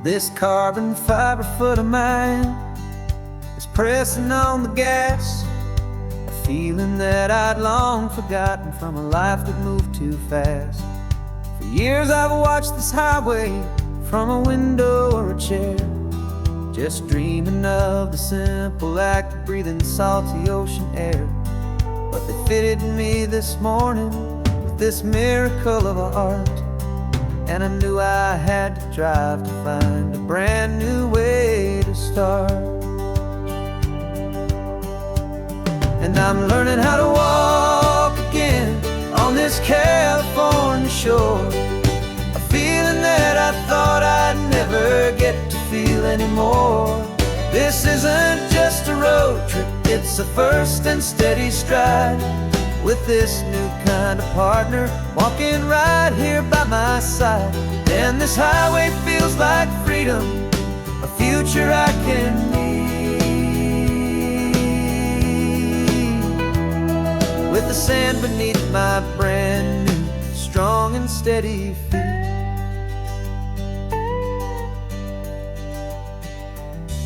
This carbon fiber foot of mine is pressing on the gas, a feeling that I'd long forgotten from a life that moved too fast. For years I've watched this highway from a window or a chair, just dreaming of the simple act of breathing salty ocean air. But they fitted me this morning with this miracle of art, and I knew I had to drive to find a brand new way to start. And I'm learning how to walk again on this California shore, a feeling that I thought I'd never get to feel anymore. This isn't just a road trip, it's a first and steady stride, with this new kind of partner walking right here by my side. And this highway feels like freedom, a future I can need, with the sand beneath my brand new strong and steady feet.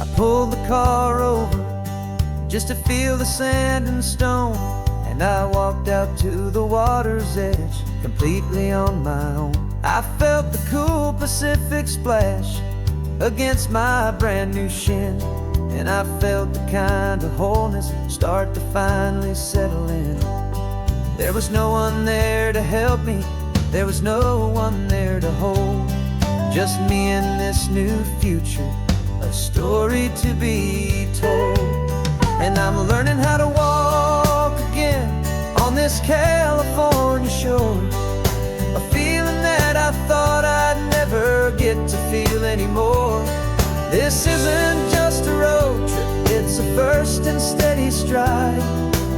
I pulled the car over just to feel the sand and stone, and I walked out to the water's edge completely on my own. I felt the cool Pacific splash against my brand new shin, and I felt the kind of wholeness start to finally settle in. There was no one there to help me, there was no one there to hold, just me and this new future, a story to be told. And I'm learning how to walk again on this California shore, a feeling that I thought I'd never get to feel anymore. This isn't just a road trip, it's a first and steady stride,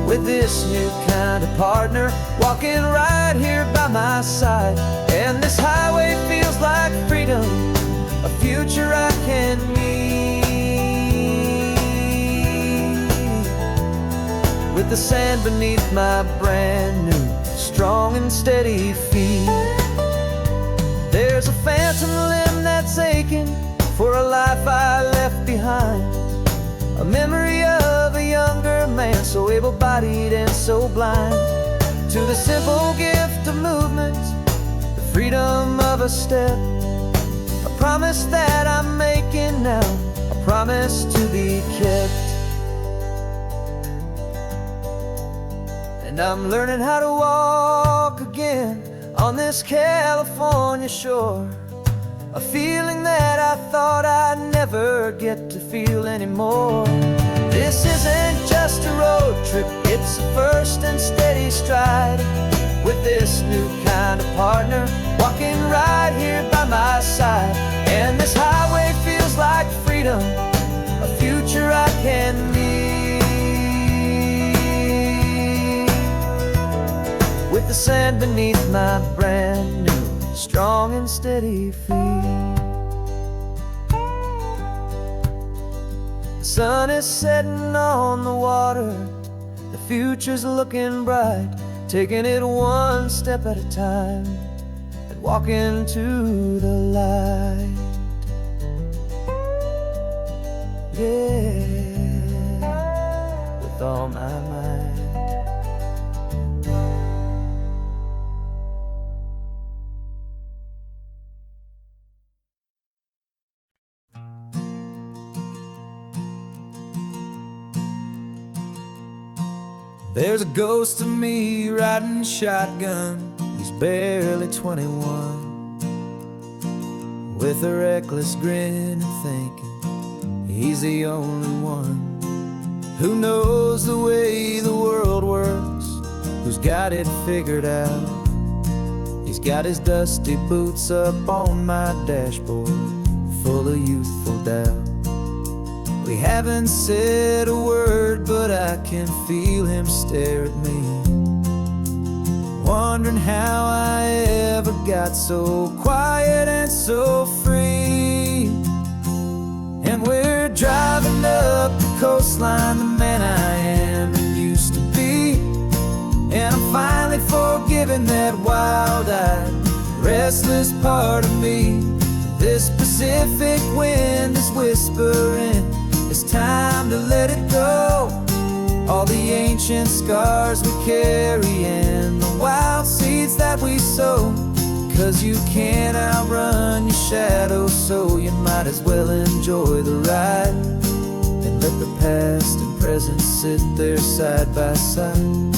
with this new kind of partner walking right here by my side. And this highway feels like freedom, a future I can need, with the sand beneath my brand new strong and steady feet. There's a phantom limb that's aching for a life I left behind, a memory of a younger man so able-bodied and so blind, to the simple gift of movement, the freedom of a step, a promise that I'm making now, a promise to be kept. And I'm learning how to walk again on this California shore, a feeling that I thought I'd never get to feel anymore. This isn't just a road trip, it's a first and steady stride, with this new kind of partner walking right here by my side. And this highway feels like freedom, a future I can need, with the sand beneath my brand new strong and steady feet. The sun is setting on the water, the future's looking bright, taking it one step at a time and walking to the light. Yeah, with all my might. There's a ghost of me riding shotgun, he's barely 21, with a reckless grin and thinking he's the only one who knows the way the world works, who's got it figured out. He's got his dusty boots up on my dashboard, full of youthful doubt. We haven't said a word, but I can feel him stare at me, wondering how I ever got so quiet and so free. And we're driving up the coastline, the man I am and used to be, and I'm finally forgiving that wild-eyed, restless part of me. This Pacific wind is whispering, it's time to let it go. All the ancient scars we carry and the wild seeds that we sow. 'Cause you can't outrun your shadow, so you might as well enjoy the ride. And let the past and present sit there side by side.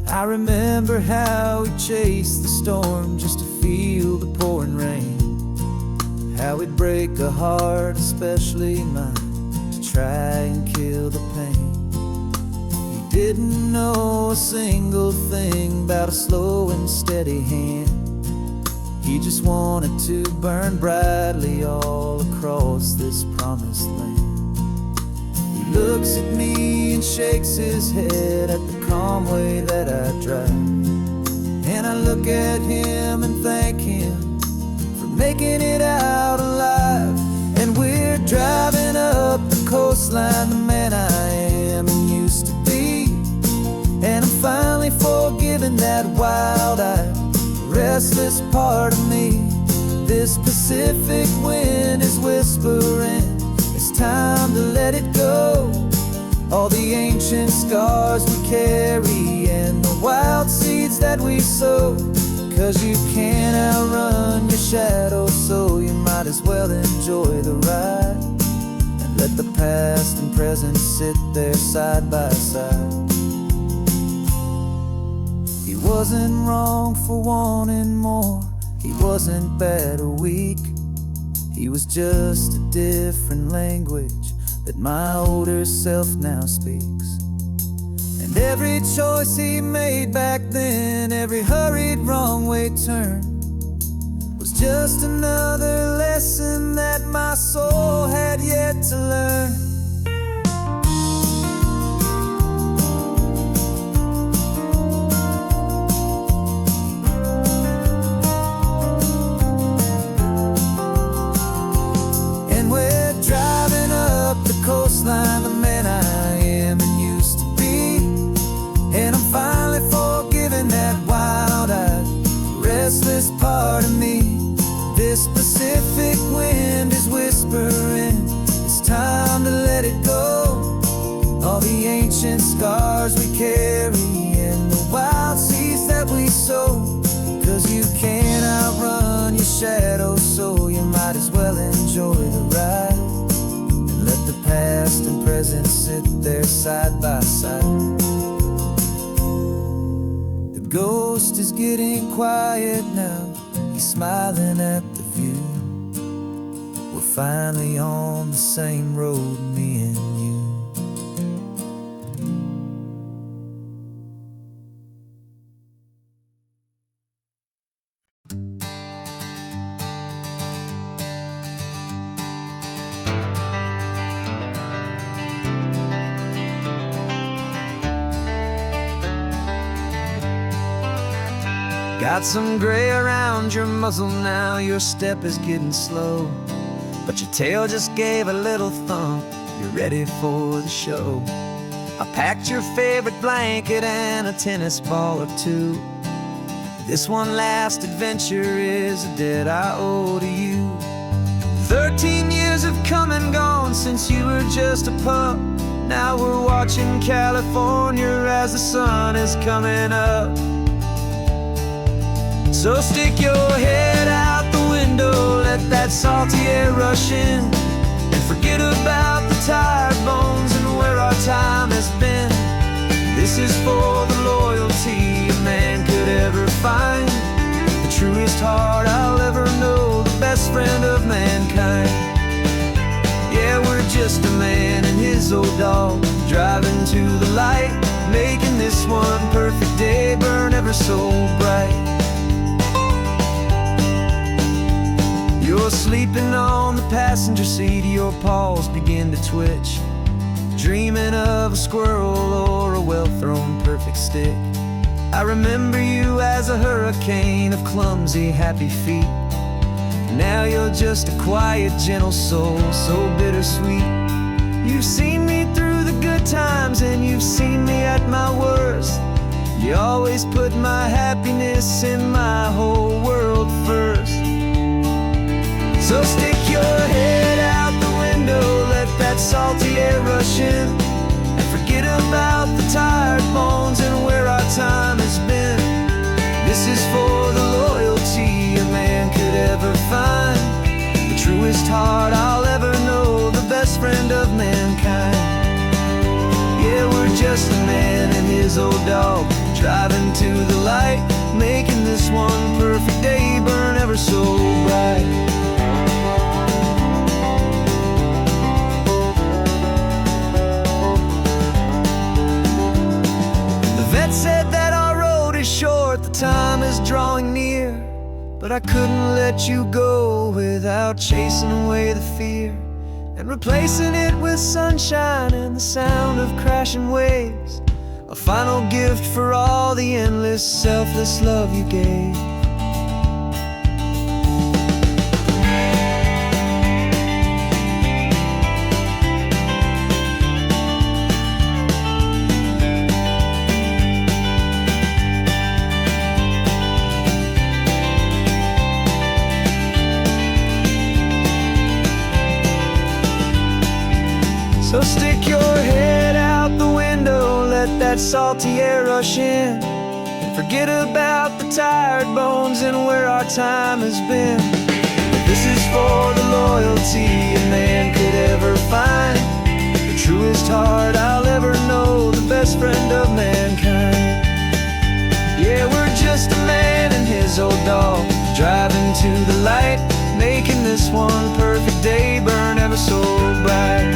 I remember how we chased the storm just to feel the pouring rain. How we'd break a heart, especially mine, to try and kill the pain. He didn't know a single thing about a slow and steady hand. He just wanted to burn brightly all across this promised land. He looks at me and shakes his head at the calm way that I drive. And I look at him and thank him for making it out alive. And we're driving up the coastline, the man I am and used to be. And I'm finally forgiving that wild-eyed, restless part of me. This Pacific wind is whispering, it's time to let it go. All the ancient scars we carry and the wild seeds that we sow. 'Cause you can't outrun your shadow, so you might as well enjoy the ride. And let the past and present sit there side by side. He wasn't wrong for wanting more, he wasn't bad or weak. He was just a different language that my older self now speaks. And every choice he made back then, every hurried wrong way turn, was just another lesson that my soul had yet to learn. Coastline, the man I am and used to be. And I'm finally forgiving that wild-eyed, restless part of me. This Pacific wind is whispering, it's time to let it go. All the ancient scars we carry and the wild seeds that we sow. 'Cause you can't outrun your shadow, so you might as well enjoy the ride. Let the past and present sit there side by side. The ghost is getting quiet now, he's smiling at the view. We're finally on the same road, me and you. Got some gray around your muzzle now, your step is getting slow. But your tail just gave a little thump, you're ready for the show. I packed your favorite blanket and a tennis ball or two. This one last adventure is a debt I owe to you. 13 years have come and gone since you were just a pup. Now we're watching California as the sun is coming up. So stick your head out the window, let that salty air rush in, and forget about the tired bones and where our time has been. This is for the loyalty a man could ever find, the truest heart I'll ever know, the best friend of mankind. Yeah, we're just a man and his old dog, driving to the light, making this one perfect day burn ever so bright. You're sleeping on the passenger seat, your paws begin to twitch, dreaming of a squirrel or a well-thrown perfect stick. I remember you as a hurricane of clumsy, happy feet. Now you're just a quiet, gentle soul, so bittersweet. You've seen me through the good times and you've seen me at my worst. You always put my happiness in my whole world first. rush in and forget about the tired bones and where our time has been. This is for the loyalty a man could ever find, the truest heart I'll ever know, the best friend of mankind. Yeah, we're just a man and his old dog, driving to the light, making this one perfect day burn ever so bright. The vet said that our road is short, the time is drawing near, but I couldn't let you go without chasing away the fear and replacing it with sunshine and the sound of crashing waves, a final gift for all the endless, selfless love you gave. So stick your head out the window, let that salty air rush in, and forget about the tired bones and where our time has been. This is for the loyalty a man could ever find, the truest heart I'll ever know, the best friend of mankind. Yeah, we're just a man and his old dog, driving to the light, making this one perfect day burn ever so bright.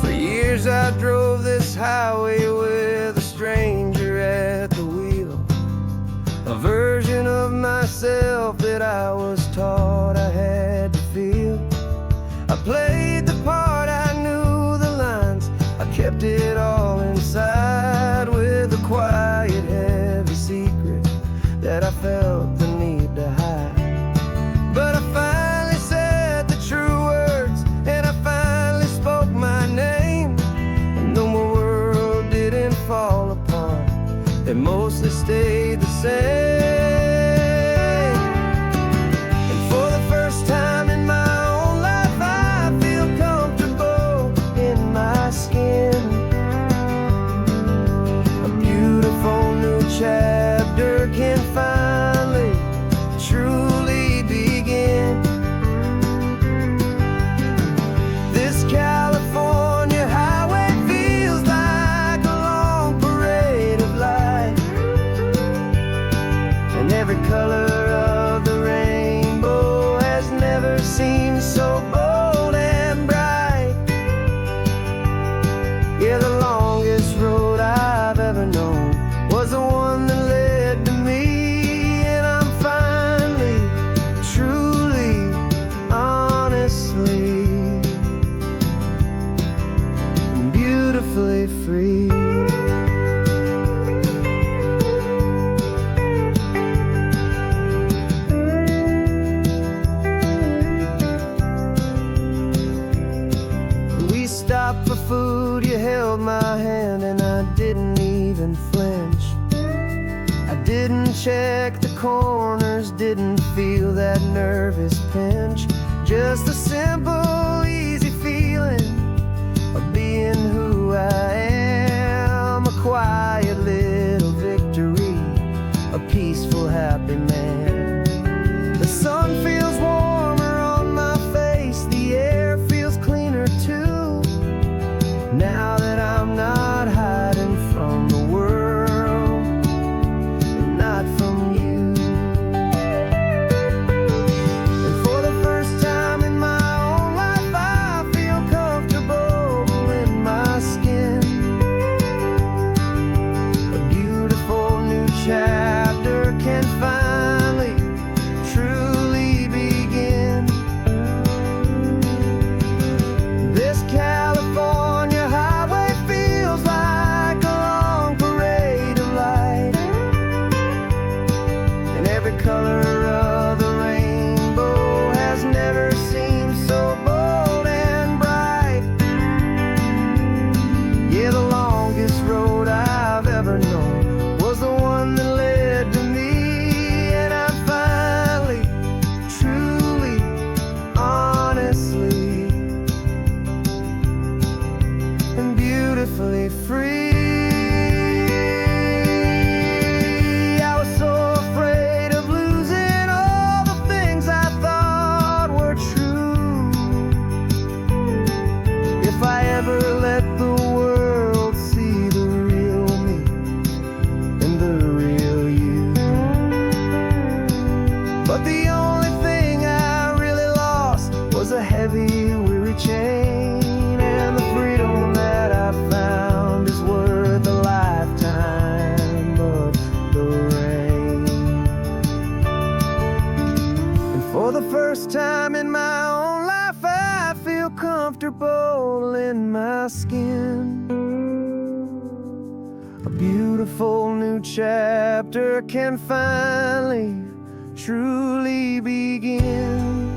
For years I drove this highway with a stranger at the wheel, a version of myself that I was taught I had to feel. I played the part, I knew the lines, I kept it all inside with a quiet, heavy secret that I felt the need to hide. But I finally said the true words, and I finally spoke my name, and though my world didn't fall apart, it mostly stayed the same. And for the first time in my own life, I feel comfortable in my skin. A beautiful new chapter can finally truly begin. This California highway feels like a long parade of light, and every color of the rainbow has never seemed so bold and bright. Yeah, the longest road I've ever known was the one that led to me, and I'm finally, truly, honestly, beautifully free. We stopped for food, you held my hand, and I didn't even flinch. I didn't check the corners, didn't feel that nervous pinch. Just a simple, easy feeling of being who I am. A quiet little victory, a peaceful, happy man. The sun feels warmer on my face, the air feels cleaner too, now that I'm not hiding from the world and not from you. And for the first time in my own life, I feel comfortable in my skin. But the only thing I really lost was a heavy, weary chain, and the freedom that I found is worth a lifetime of the rain. And for the first time in my own life, I feel comfortable in my skin. A beautiful new chapter can finally, truly begin.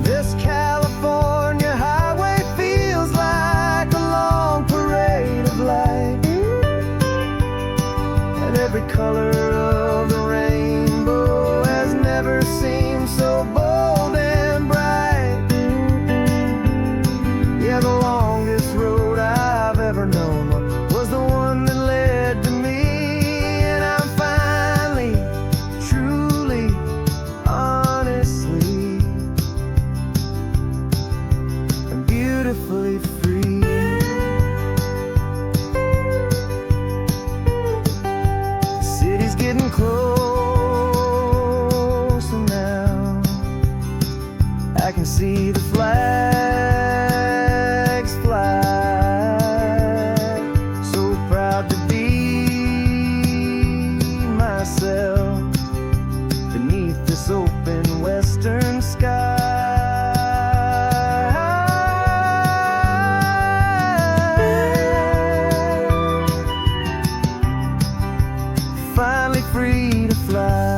This California highway feels like a long parade of light, and every color of the rainbow has never seemed so bold and bright. Yeah, the longest road I've ever known was the one that led to me, and I'm finally, truly, honestly, and beautifully free. The city's getting closer now. I can see the flags fly. So proud to be myself beneath this open western sky. Finally free to fly.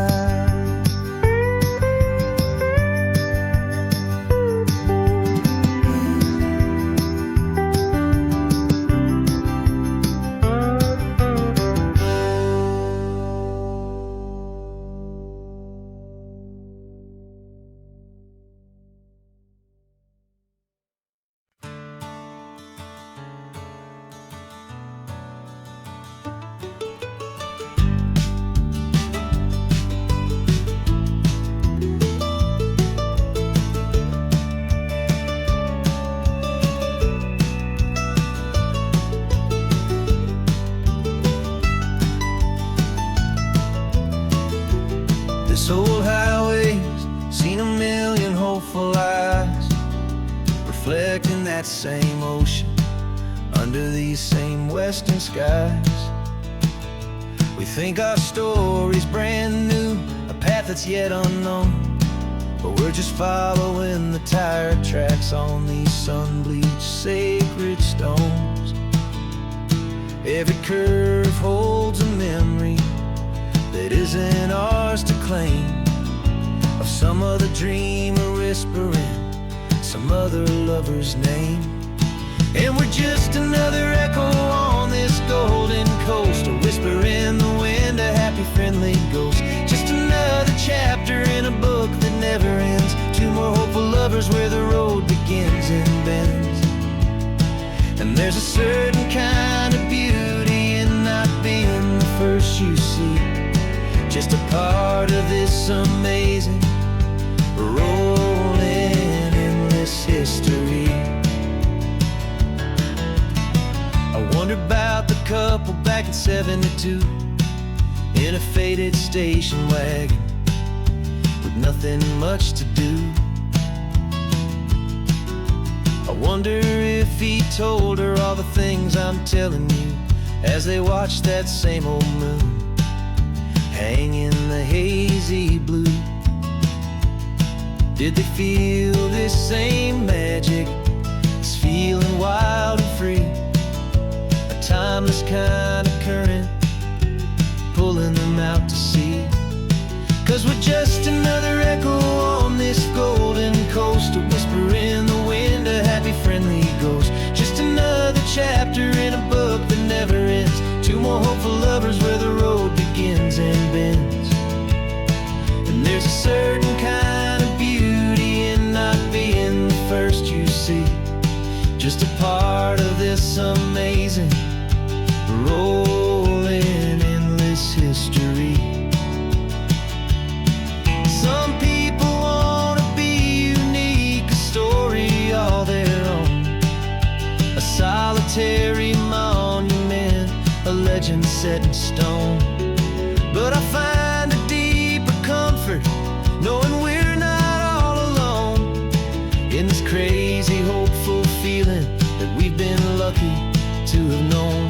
This old highway's seen a million hopeful eyes, reflecting that same ocean under these same western skies. We think our story's brand new, a path that's yet unknown, but we're just following the tire tracks on these sun-bleached sacred stones. Every curve holds a memory that isn't ours to claim, of some other dreamer whispering some other lover's name. And we're just another echo on this golden coast, a whisper in the wind, a happy friendly ghost. Just another chapter in a book that never ends, two more hopeful lovers where the road begins and bends. And there's a certain kind of beauty in not being the first you see, just a part of this amazing, rolling, endless history. I wonder about the couple back in '72 in a faded station wagon with nothing much to do. I wonder if he told her all the things I'm telling you as they watched that same old moon hang in the hazy blue. Did they feel this same magic, this feeling wild and free, a timeless kind of current pulling them out to sea? 'Cause we're just another echo on this golden coast, a whisper in the wind, a happy friendly ghost. Just another chapter in a book that never ends, two more hopeful lovers where the road begins and bends. And there's a certain kind of beauty in not being the first you see, just a part of this amazing, rolling, endless history. Some people wanna be unique, a story all their own, a solitary monument, a legend set in stone. But I find a deep have known.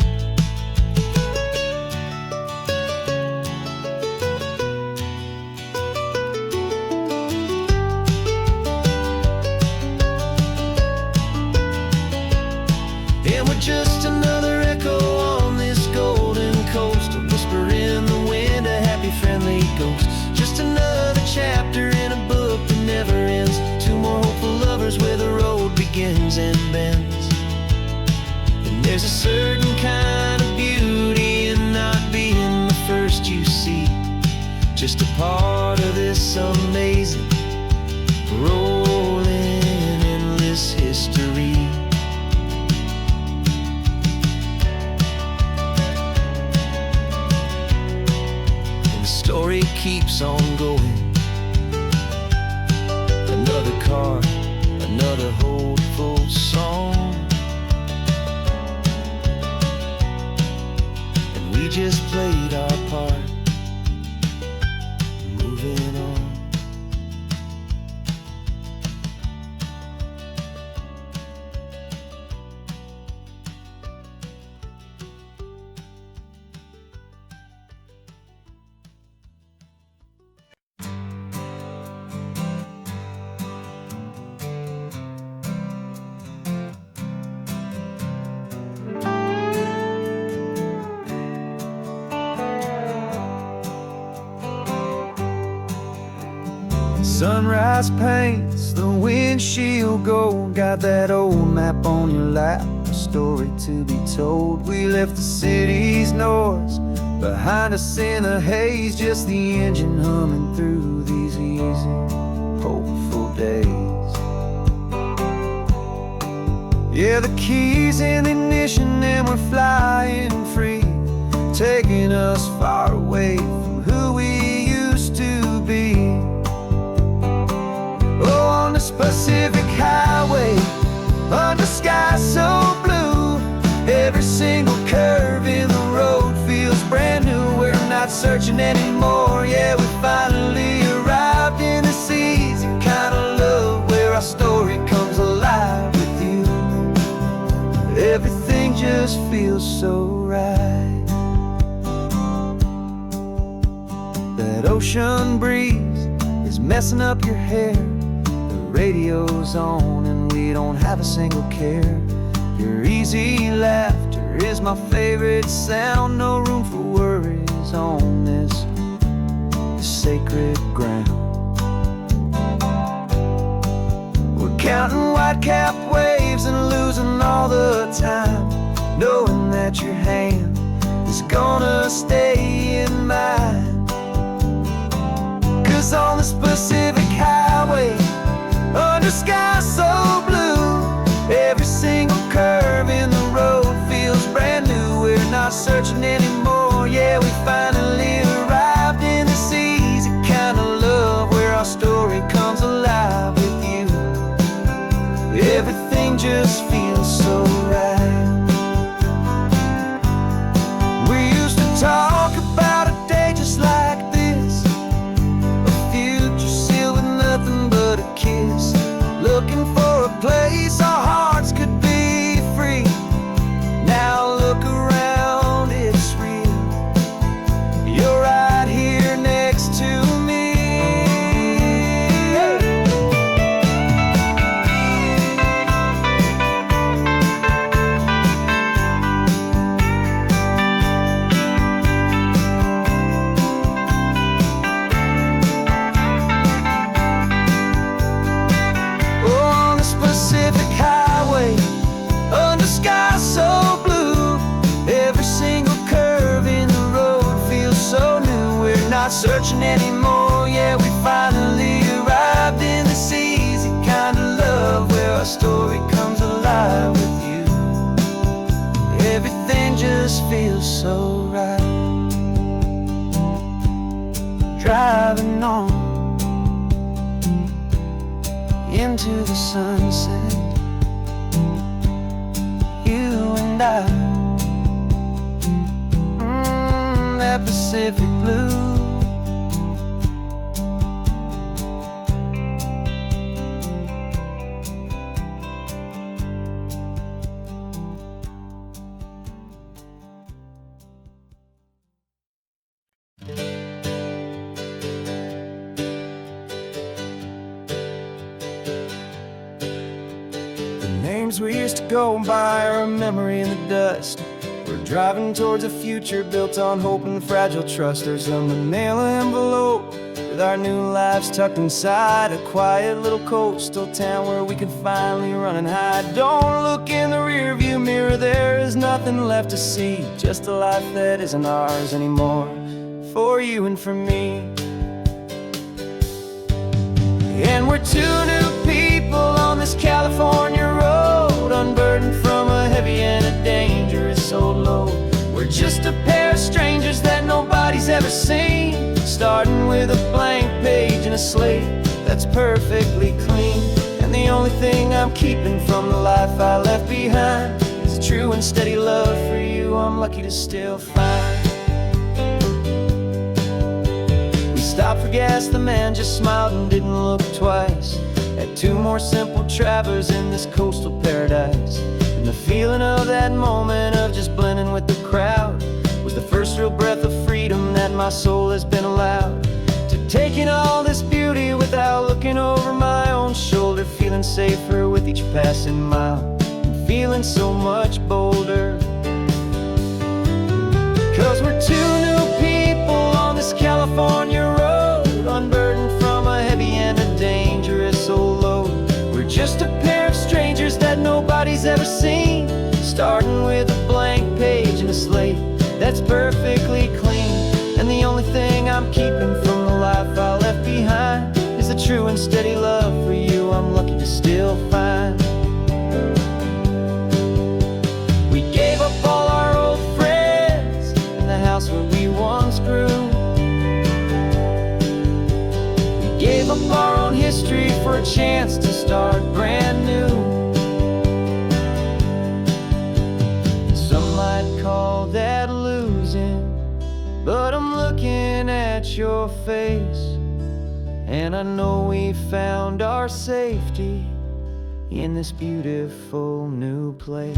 And we're just another echo on this golden coast, a whisper in the wind, a happy friendly ghost. Just another chapter in a book that never ends. Two more hopeful lovers where the road begins and bends. And there's a certain kind of beauty in not being the first you see, just a part of this amazing rolling endless history. And the story keeps on going. Another card, another hopeful song, and we just played our part, moving on. Sunrise paints the windshield gold. Got that old map on your lap, a story to be told. We left the city's noise behind us in the haze, just the engine humming through these easy, hopeful days. Yeah, the keys in the ignition and we're flying free, taking us far away from who we used to be. Oh, on this Pacific highway, under sky so blue, every single curve in the road feels brand new. We're not searching anymore, yeah, we finally arrived in this easy kind of love where our story comes alive with you. Everything just feels so right. That ocean breeze is messing up your hair, radio's on and we don't have a single care. Your easy laughter is my favorite sound. No room for worries on this sacred ground. We're counting white-capped waves and losing all the time, knowing that your hand is gonna stay in mine. 'Cause on this Pacific highway, under sky so blue, every single curve in the road feels brand new. We're not searching anymore, yeah, we finally arrived in this easy kind of love where our story comes alive with you. Everything just feels so right. We used to talk about a day just like this, a future sealed with nothing but a kiss, looking for a place our hearts could be free. Now look around, it's real. You're right here next to me. On the Pacific highway, under sky so blue, every single curve in the road feels so new. We're not searching anymore, yeah, we finally arrived in this easy kind of love where our story comes alive with you. Everything just feels so right. Driving on into the sunset, you and I, that Pacific blue. dreams we used to go by are a memory in the dust. We're driving towards a future built on hope and fragile trust. There's a manila envelope with our new lives tucked inside, a quiet little coastal town where we can finally run and hide. Don't look in the rearview mirror, there is nothing left to see, just a life that isn't ours anymore, for you and for me. And we're two new people on this California road, unburdened from a heavy and a dangerous old load. We're just a pair of strangers that nobody's ever seen, starting with a blank page and a slate that's perfectly clean. And the only thing I'm keeping from the life I left behind is a true and steady love for you I'm lucky to still find. We stopped for gas, the man just smiled and didn't look twice. Had two more simple travelers in this coastal paradise. And the feeling of that moment of just blending with the crowd was the first real breath of freedom that my soul has been allowed to take in all this beauty without looking over my own shoulder, feeling safer with each passing mile and feeling so much bolder. 'Cause we're two new people on this California road, unburdened from a heavy and a dangerous old load. We're just a pair of strangers that nobody's ever seen, starting with a blank page and a slate that's perfectly clean. And the only thing I'm keeping from the life I left behind is the true and steady love for you I'm lucky to still find. We gave up all our old friends in the house where we once grew. We gave up our own history for a chance to start brand new. Some might call that losing, but I'm looking at your face, and I know we found our safety in this beautiful new place.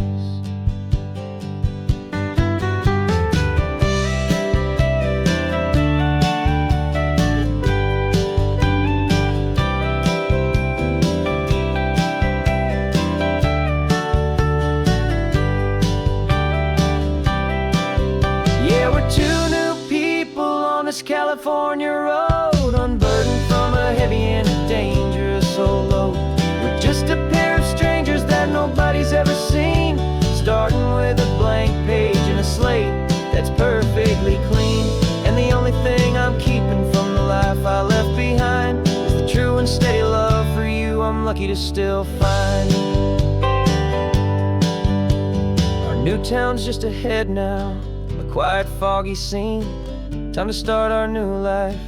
California road, unburdened from a heavy and a dangerous old load. We're just a pair of strangers that nobody's ever seen, starting with a blank page and a slate that's perfectly clean. And the only thing I'm keeping from the life I left behind is the true and steady love for you I'm lucky to still find. Our new town's just ahead now, a quiet foggy scene. Time to start our new life,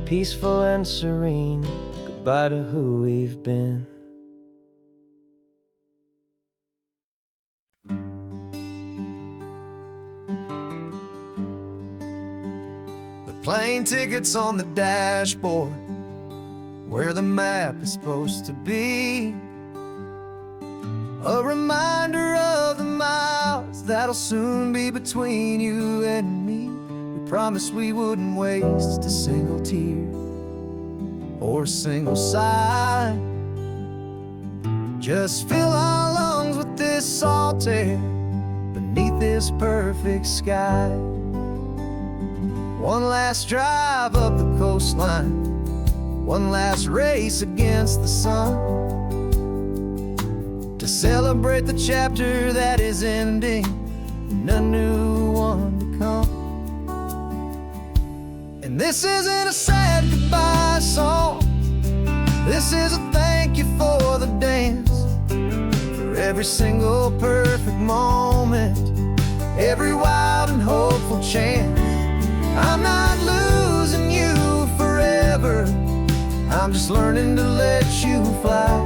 peaceful and serene. Goodbye to who we've been. The plane tickets on the dashboard, where the map is supposed to be. A reminder of the miles that'll soon be between you and me. Promised we wouldn't waste a single tear or a single sigh. Just fill our lungs with this salt air beneath this perfect sky. One last drive up the coastline, one last race against the sun, to celebrate the chapter that is ending and a new one to come. And this isn't a sad goodbye song, this is a thank you for the dance, for every single perfect moment, every wild and hopeful chance. I'm not losing you forever, I'm just learning to let you fly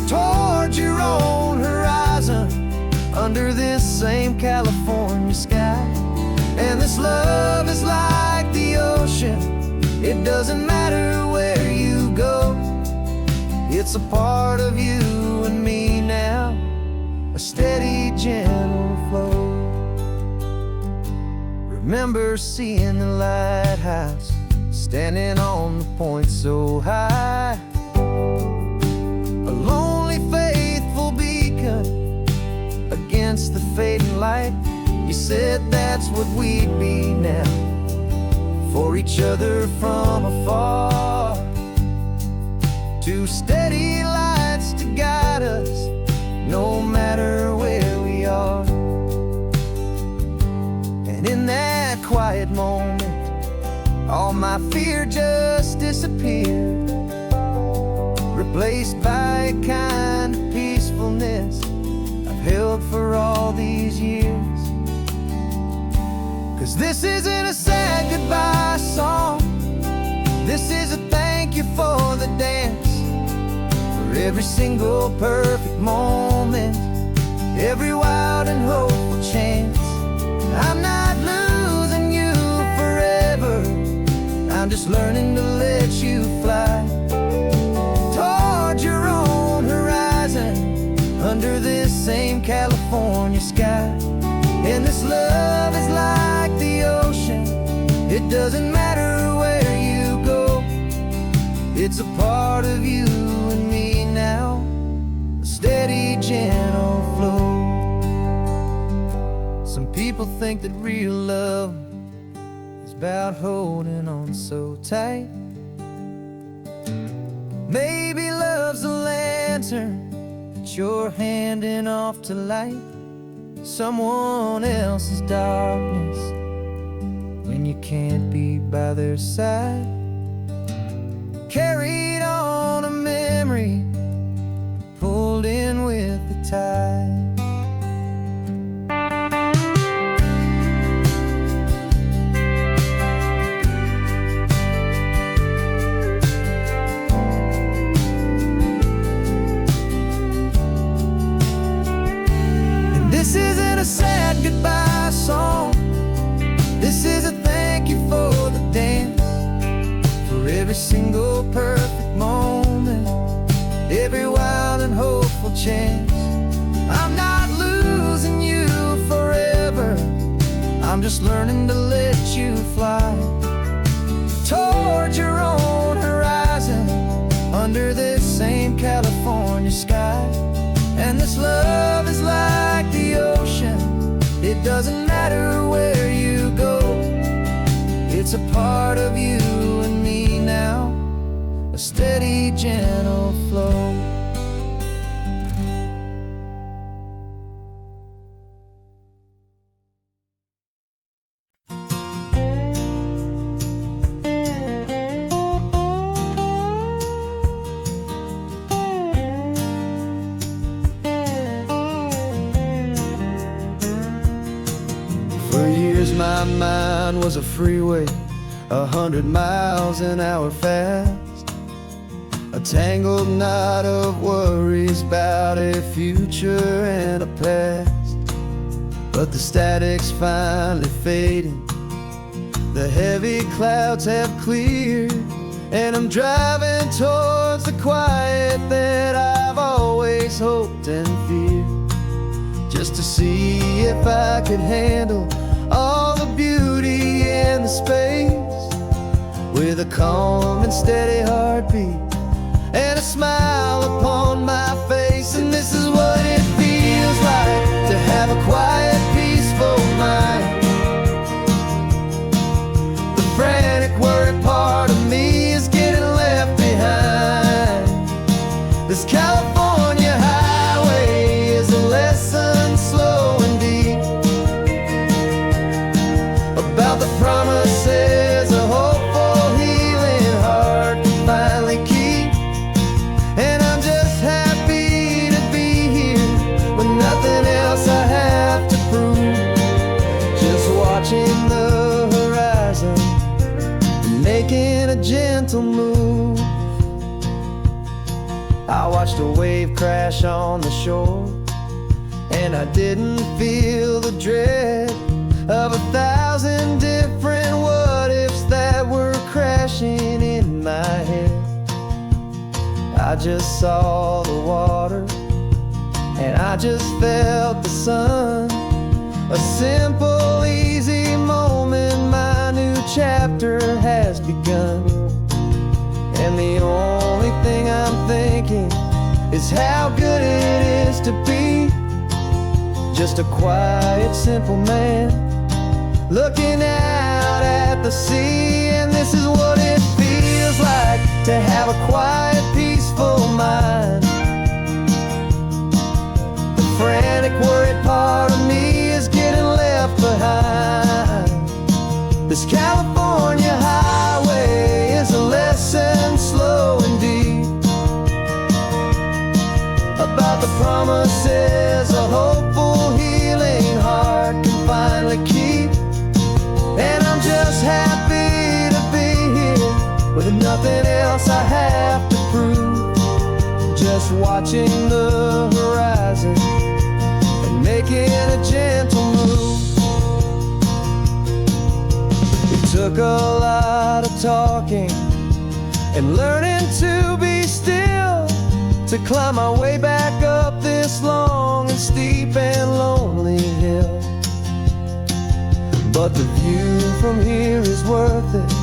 towards your own horizon, under this same California sky. And this love is like the ocean, it doesn't matter where you go, it's a part of you and me now, a steady, gentle flow. Remember seeing the lighthouse, standing on the point so high, a lonely, faithful beacon against the fading light. You said that's what we'd be now, for each other from afar. Two steady lights to guide us, no matter where we are. And in that quiet moment, all my fear just disappeared, replaced by a kind of peacefulness I've held for all these years. 'Cause this isn't a sad goodbye song, this is a thank you for the dance, for every single perfect moment, every wild and hopeful chance. I'm not losing you forever, I'm just learning to let you fly toward your own horizon, under this same California sky. And this love is like the ocean, it doesn't matter where you go, it's a part of you and me now, a steady, gentle flow. Some people think that real love is about holding on so tight. Maybe love's a lantern that you're handing off to light someone else's darkness when you can't be by their side. Carried on a memory, pulled in with the tide. This isn't a sad goodbye song, this is a thank you for the dance, for every single perfect moment, every wild and hopeful chance. I'm not losing you forever, I'm just learning to let you fly toward your own horizon, under this same California sky. And this love is like the ocean, it doesn't matter where you go, it's a part of you and me now, a steady, gentle flow. For years my mind was a freeway, 100 miles an hour fast, a tangled knot of worries about a future and a past. But the static's finally fading, the heavy clouds have cleared, and I'm driving towards the quiet that I've always hoped and feared, just to see if I could handle all the beauty and the space, with a calm and steady heartbeat and a smile upon my face. And this is what it feels like to have a quiet, peaceful mind. The frantic, worried part of me is getting left behind. This California highway is a lesson slow and deep about the promises a hopeful, healing heart can finally keep. And I'm just happy to be here with nothing else I have to prove, just watching the horizon and making a gentle move. I watched a wave crash on the shore, and I didn't feel the dread of 1,000 different what-ifs that were crashing in my head. I just saw the water, and I just felt the sun. A simple, easy moment, my new chapter has begun. And the only thing I'm thinking is how good it is to be just a quiet, simple man, looking out at the sea. And this is what it feels like to have a quiet, peaceful mind. The frantic, worried part of me is getting left behind. This California highway is a lesson, slow and deep, about the promises a hopeful, healing heart can finally keep. And I'm just happy to be here with nothing else I have to prove, just watching the horizon and making a gentle move. It took a lot of talking and learning to be still, to climb my way back up this long and steep and lonely hill. But the view from here is worth it.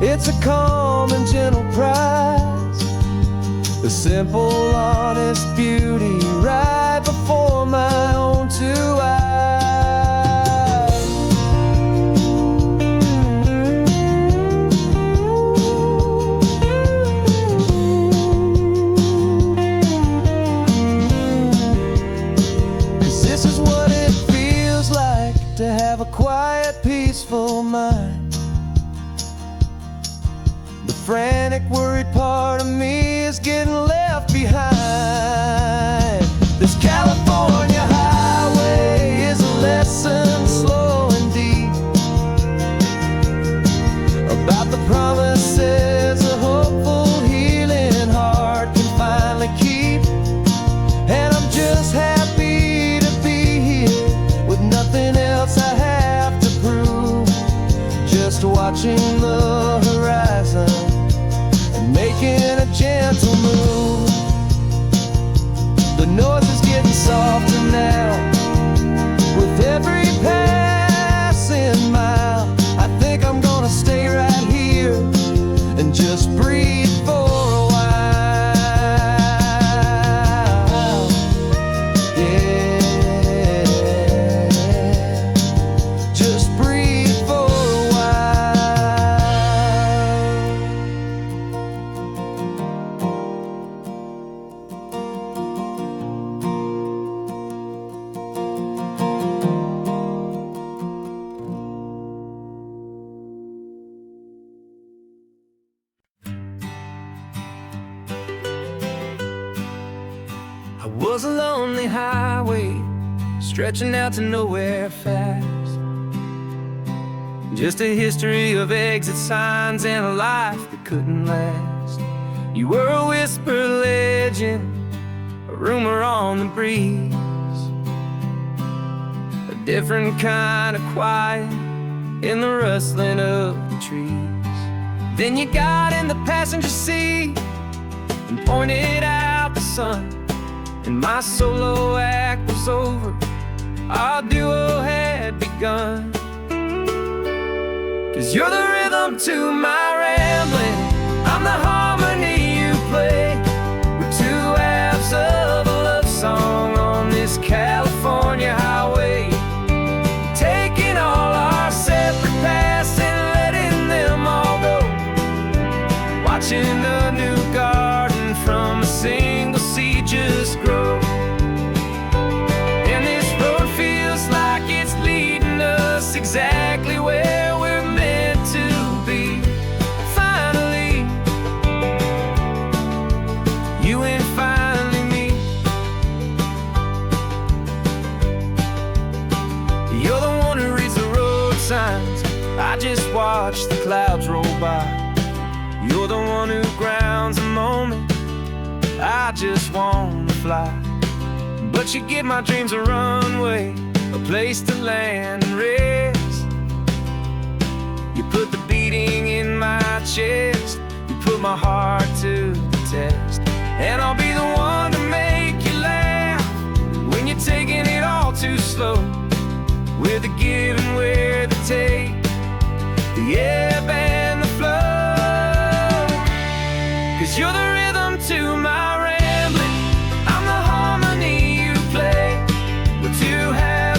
It's a calm and gentle prize, the simple, honest beauty right before my own two eyes. To have a quiet, peaceful mind. The frantic, worried part of me is getting left behind. This California highway is a lesson, slow and deep, about the promises a hopeful, healing heart can finally keep. And I'm just happy to be here with nothing else I have to prove, just watching the horizon and making a gentle move. The noise is getting softer now with every passing mile. I think I'm gonna stay right here and just breathe for a while. I was a lonely highway stretching out to nowhere fast, just a history of exit signs and a life that couldn't last. You were a whisper legend, a rumor on the breeze, a different kind of quiet in the rustling of the trees. Then you got in the passenger seat and pointed out the sun, and my solo act was over, our duo had begun. 'Cause you're the rhythm to my rambling, I'm the harmony you play. We're two halves of a love song on this California highway, taking all our separate paths and letting them all go, watching a new garden from a single seed just grow. And this road feels like it's leading us exactly where we're meant to be. Finally, you and finally me. You're the one who reads the road signs, I just watch the clouds roll by. You're the one who grounds a moment, I just wanna fly. But you give my dreams a runway, a place to land and rest. You put the beating in my chest, you put my heart to the test. And I'll be the one to make you laugh when you're taking it all too slow. We're the give and we're the take, the ebb and the flow. 'Cause you're the rhythm to my rambling, I'm the harmony you play. We're two halves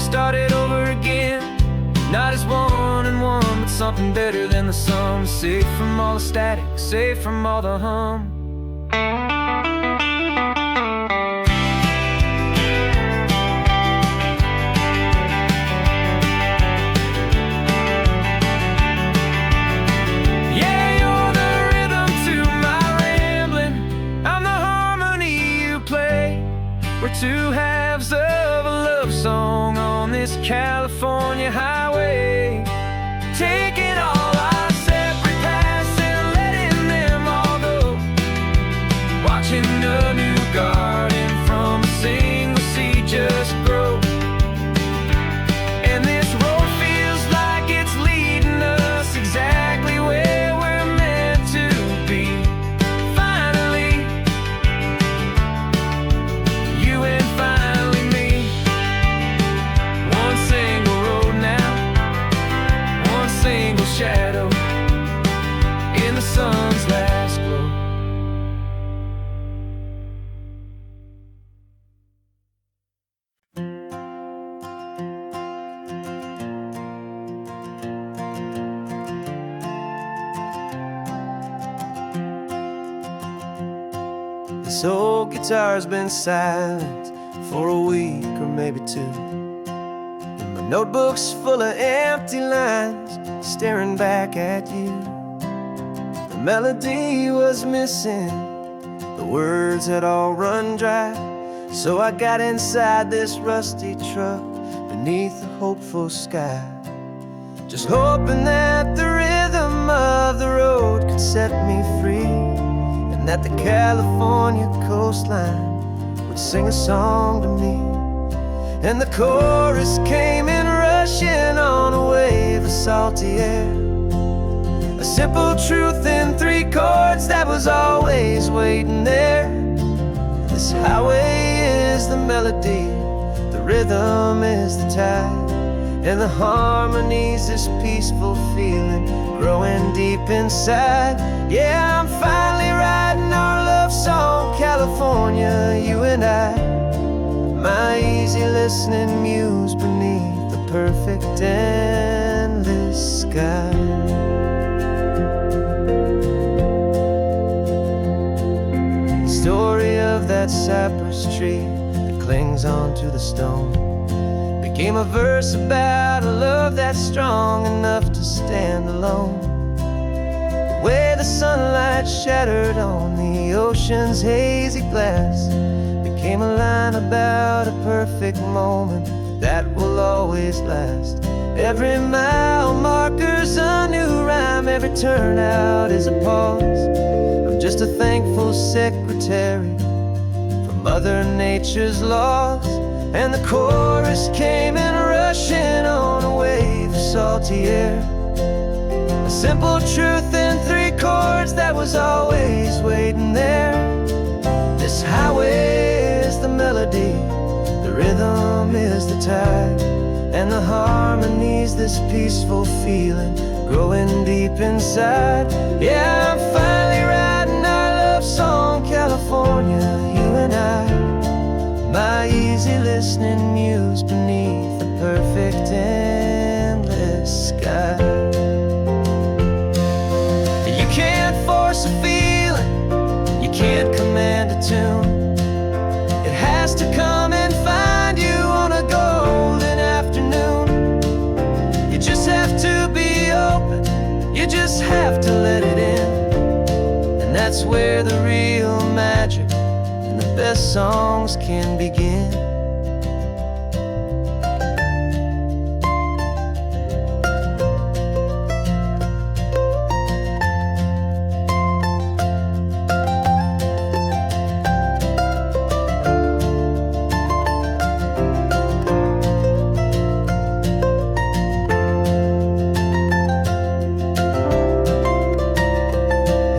we started over again. Not as one and one, but something better than the sum. Safe from all the static, safe from all the hum. We're two halves of a love song on this California highway, taking all our separate paths and letting them all go, watching a new garden from a single seed just grow. And this road feels like it's leading us exactly where we're meant to be. Finally, you and finally me. One single road now, one single shadow in the sun's last glow. This old guitar's been silent for a week or maybe two, and my notebook's full of empty lines staring back at you. The melody was missing, the words had all run dry, so I got inside this rusty truck beneath a hopeful sky, just hoping that the rhythm of the road could set me free, and that the California coastline would sing a song to me. And the chorus came in rushing on a wave of salty air, a simple truth in 3 chords that was always waiting there. This highway is the melody, the rhythm is the tide, and the harmony's this peaceful feeling growing deep inside. Yeah, I'm finally writing our love song, California, you and I, my easy listening muse beneath the perfect endless sky. The story of that cypress tree that clings onto the stone became a verse about a love that's strong enough to stand alone. The way the sunlight shattered on the ocean's hazy glass became a line about a perfect moment that will always last. Every mile marker's a new rhyme, every turnout is a pause. I'm just a thankful secretary for Mother Nature's laws. And the chorus came in rushing on a wave of salty air, a simple truth in 3 chords that was always waiting there. This highway is the melody, the rhythm is the tide, and the harmony's this peaceful feeling growing deep inside. Yeah, I'm finally writing our love song, California, you and I, my easy listening muse beneath the perfect endless sky. You can't force a feeling, you can't command a tune. It has to come and find you on a golden afternoon. You just have to be open, you just have to let it in, and that's where the real magic, the best songs can begin.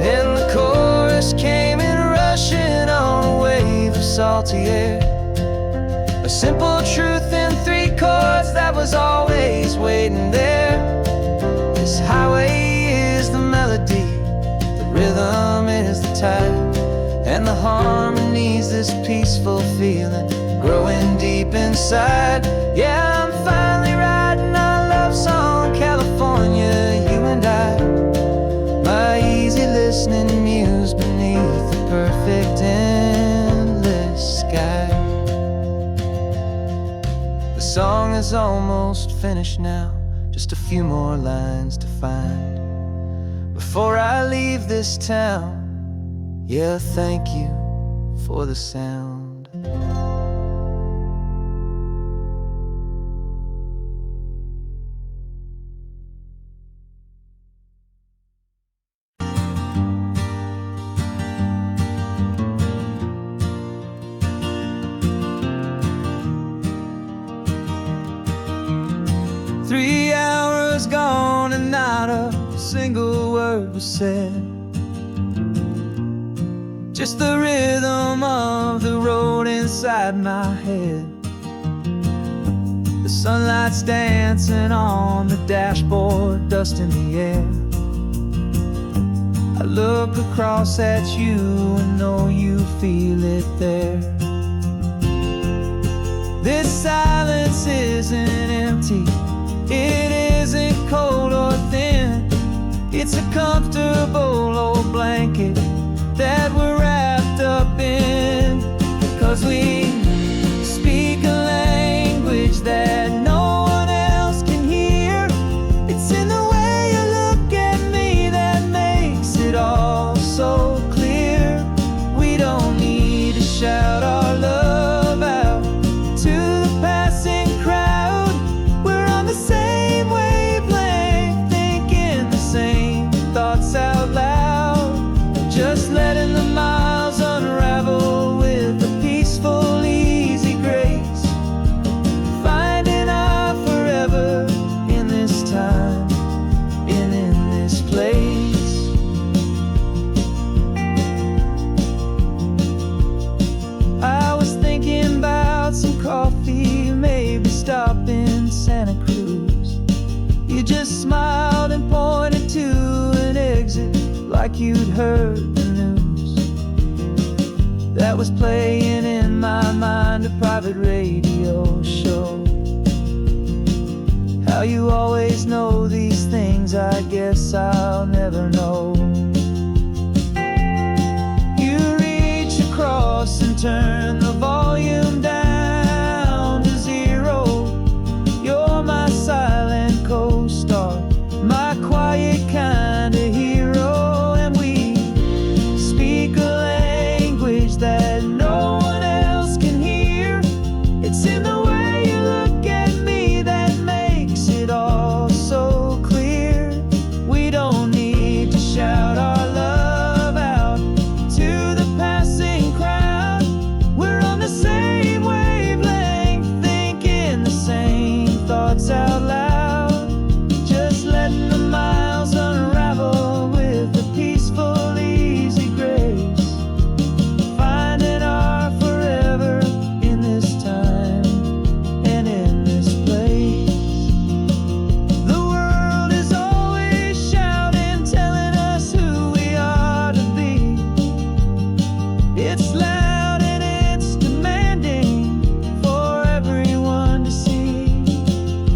And the chorus came in rushing on a wave of salty air, a simple truth in 3 chords that was always waiting there. This highway is the melody, the rhythm is the tide, and the harmony's this peaceful feeling growing deep inside. Yeah, I'm is almost finished now, just a few more lines to find before I leave this town. Yeah, thank you for the sound. 3 hours gone and not a single word was said. Just the rhythm of the road inside my head. The sunlight's dancing on the dashboard, dust in the air. I look across at you and know you feel it there. This silence isn't empty, it isn't cold or thin. It's a comfortable old blanket that we're wrapped up in. 'Cause we speak a language that no one else can hear. It's in the way you look at me that makes it all so clear. We don't need to shout our love out to the passing crowd. We're on the same wavelength, thinking the same thoughts out loud. Just letting the miles unravel with a peaceful, easy grace. Finding our forever in this time and in this place. I was thinking about some coffee, maybe stop in Santa Cruz. You just smiled and pointed to an exit like you'd heard the news. That was playing in my mind, a private radio show. How you always know these things, I guess I'll never know. You reach across and turn the volume down to 0. You're my silent co-star, my quiet kind of hero. And we speak a language that no one else can hear. It's in the way you look at me that makes it all so clear. We don't need to shout our love out to the passing crowd. We're on the same wavelength, thinking the same thoughts out loud. Just letting the miles unravel with a peaceful, easy grace. Finding our forever in this time and in this place. The world is always shouting, telling us who we are to be. It's loud and it's demanding for everyone to see.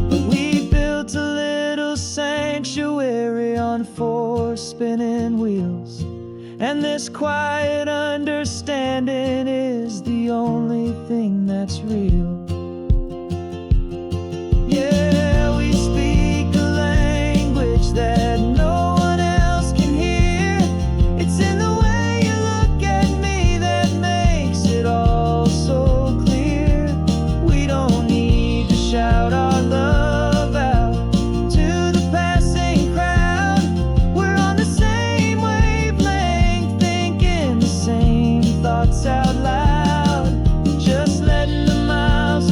But we built a little sanctuary on 4 spinning wheels, and this quiet understanding is the only thing that's real. Yeah, we speak a language that no one else can hear. It's in the way you look at me that makes it all so clear. We don't need to shout our love out to the passing crowd. We're on the same wavelength, thinking the same thoughts out loud. Just letting the miles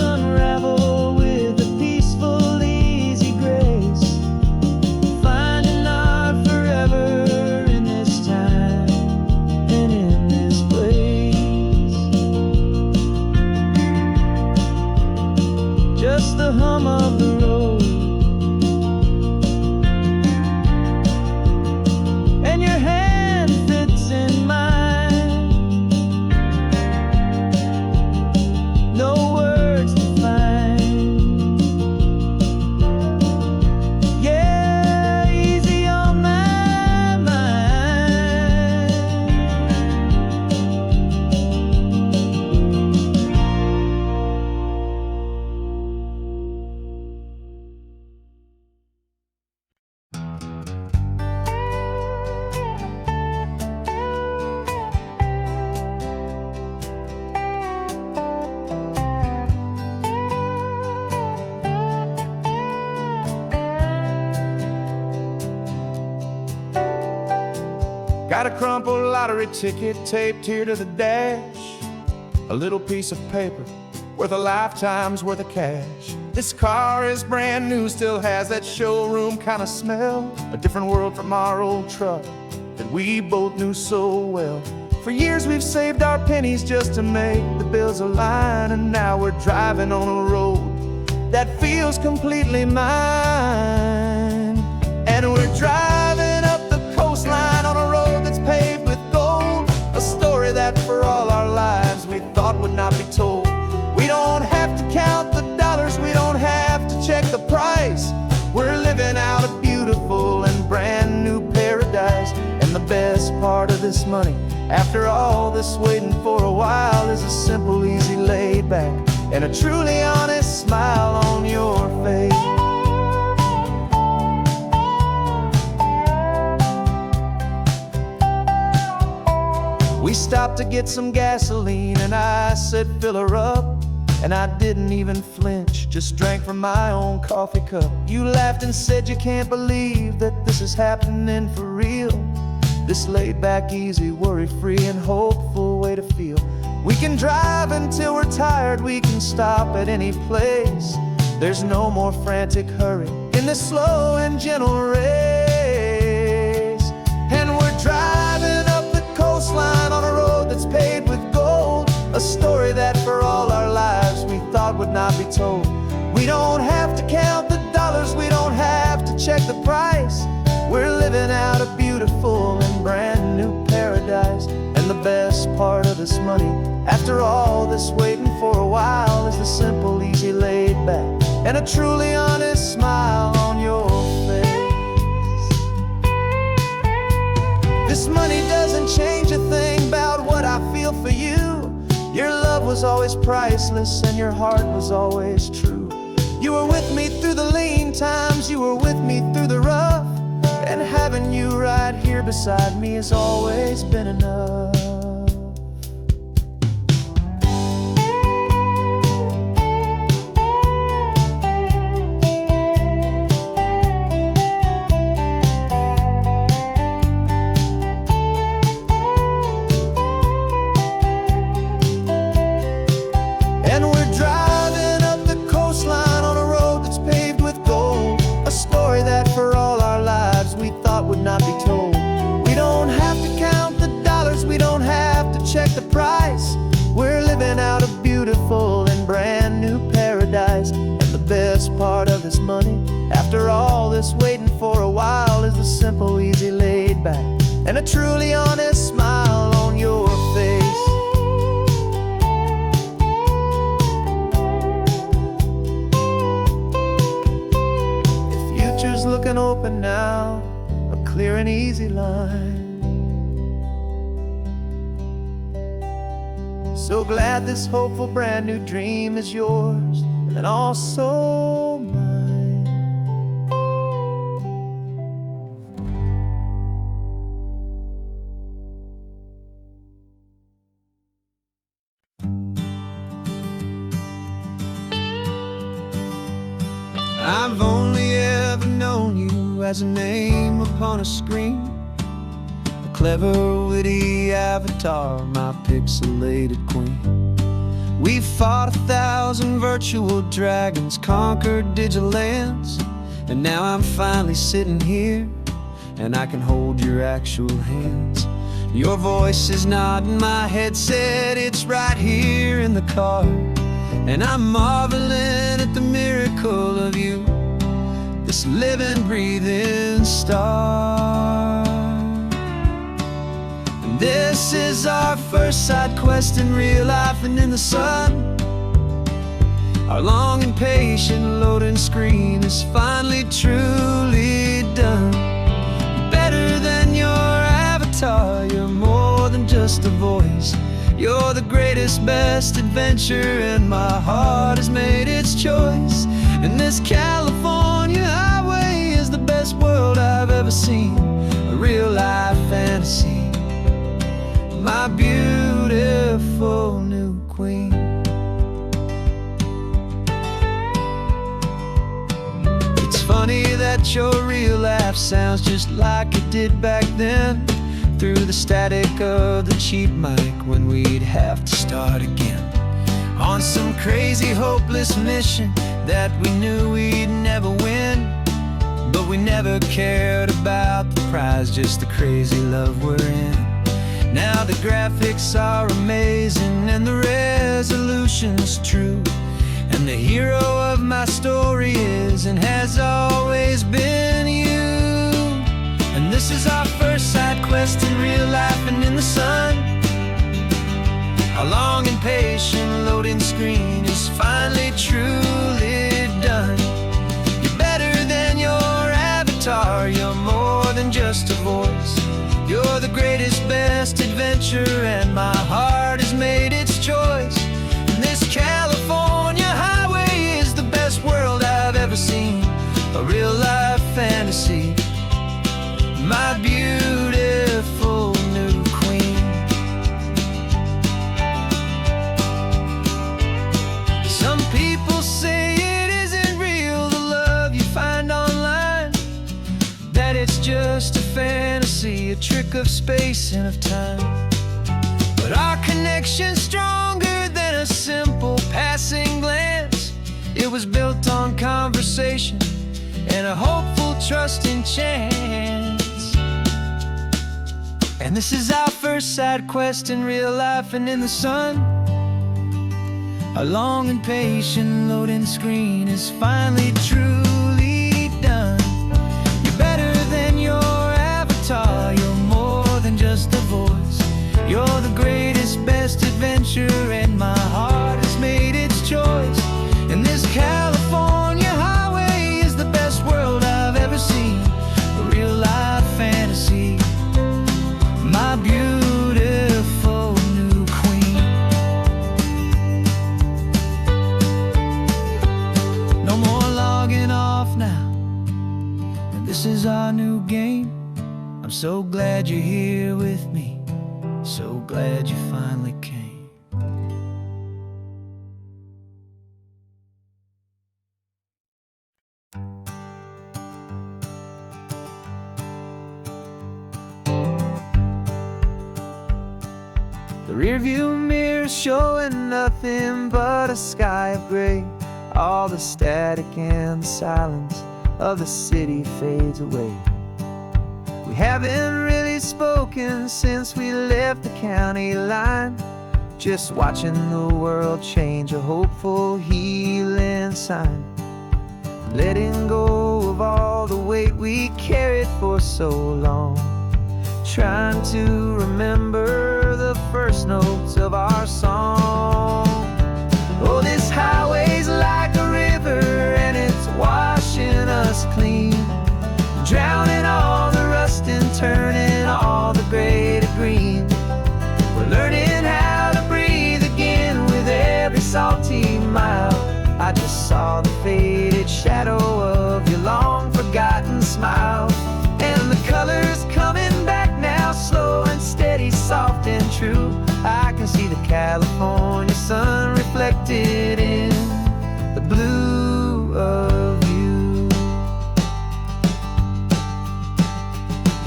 Got a crumpled lottery ticket taped here to the dash, a little piece of paper worth a lifetime's worth of cash. This car is brand new, still has that showroom kind of smell, a different world from our old truck that we both knew so well. For years we've saved our pennies just to make the bills align, and now we're driving on a road that feels completely mine. And we're driving up the coastline on a road that's paved with gold, a story that for all our lives we thought would not be told. We don't have to count the dollars, we don't have to check the price. We're living out a beautiful and brand new paradise. And the best part of this money, after all this waiting for a while, is a simple, easy, laid back, and a truly honest smile on your face. We stopped to get some gasoline, and I said, fill her up. And I didn't even flinch, just drank from my own coffee cup. You laughed and said you can't believe that this is happening for real. This laid back, easy, worry-free and hopeful way to feel. We can drive until we're tired, we can stop at any place. There's no more frantic hurry in this slow and gentle race. And we're driving up the coastline on a road that's paved with gold, a story that for all our lives we thought would not be told. We don't have to count the dollars, we don't have to check the price. We're living out a beautiful and brand new paradise. And the best part of this money, after all this waiting for a while, is the simple, easy, laid back, and a truly honest smile on your face. This money doesn't change a thing about what I feel for you. Your love was always priceless and your heart was always true. You were with me through the lean times, you were with me through the rough, and having you right here beside me has always been enough. Not be told. We don't have to count the dollars, we don't have to check the price. We're living out a beautiful and brand new paradise. And the best part of this money, after all this waiting for a while, is the simple, easy, laid back, and a truly honest smile on your face. The future's looking open now, clear and easy line. So glad this hopeful brand new dream is yours, and also mine. I've only ever known you as a name upon a screen, a clever, witty avatar, my pixelated queen. We fought 1,000 virtual dragons, conquered digital lands, and now I'm finally sitting here, and I can hold your actual hands. Your voice is not in my headset, it's right here in the car, and I'm marveling at the miracle of you, this living, breathing star. And this is our first side quest in real life and in the sun. Our long and patient loading screen is finally truly done. Better than your avatar, you're more than just a voice. You're the greatest, best adventure, and my heart has made its choice. And this California highway is the best world I've ever seen, a real life fantasy, my beautiful new queen. It's funny that your real life sounds just like it did back then. through the static of the cheap mic when we'd have to start again on some crazy hopeless mission that we knew we'd never win. But we never cared about the prize, just the crazy love we're in. Now the graphics are amazing and the resolution's true, and the hero of my story is and has always been you. And this is our first side quest in real life and in the sun. Our long and patient loading screen is finally truly done. You're better than your avatar, you're more than just a voice. You're the greatest, best adventure, and my heart has made its choice. And this California highway is the best world I've ever seen, a real life fantasy, my beautiful new queen. Some people say it isn't real, the love you find online, that it's just a fantasy, a trick of space and of time. But our connection's stronger than a simple passing glance. It was built on conversation and a hopeful, trusting chance. And this is our first side quest in real life and in the sun. Our long and patient loading screen is finally truly done. You're better than your avatar, you're more than just a voice. You're the greatest, best adventure, and my heart has made its choice. And this California highway is the best world I've ever seen, a real life fantasy, my beautiful new queen. No more logging off now, and this is our new game. I'm so glad you're here with me, so glad you finally came. The rearview mirror's showing nothing but a sky of gray. All the static and the silence of the city fades away. We haven't really spoken since we left the county line, just watching the world change, a hopeful healing sign. Letting go of all the weight we carried for so long, trying to remember the first notes of our song. Oh, this highway's like a river and it's washing us clean, drowning all the rust and turning all the gray to green. We're learning how to breathe again with every salty mile. I just saw the faded shadow of your long forgotten smile, and the colors coming back now, slow and steady, soft and true. I can see the California sun reflected in the blue of you.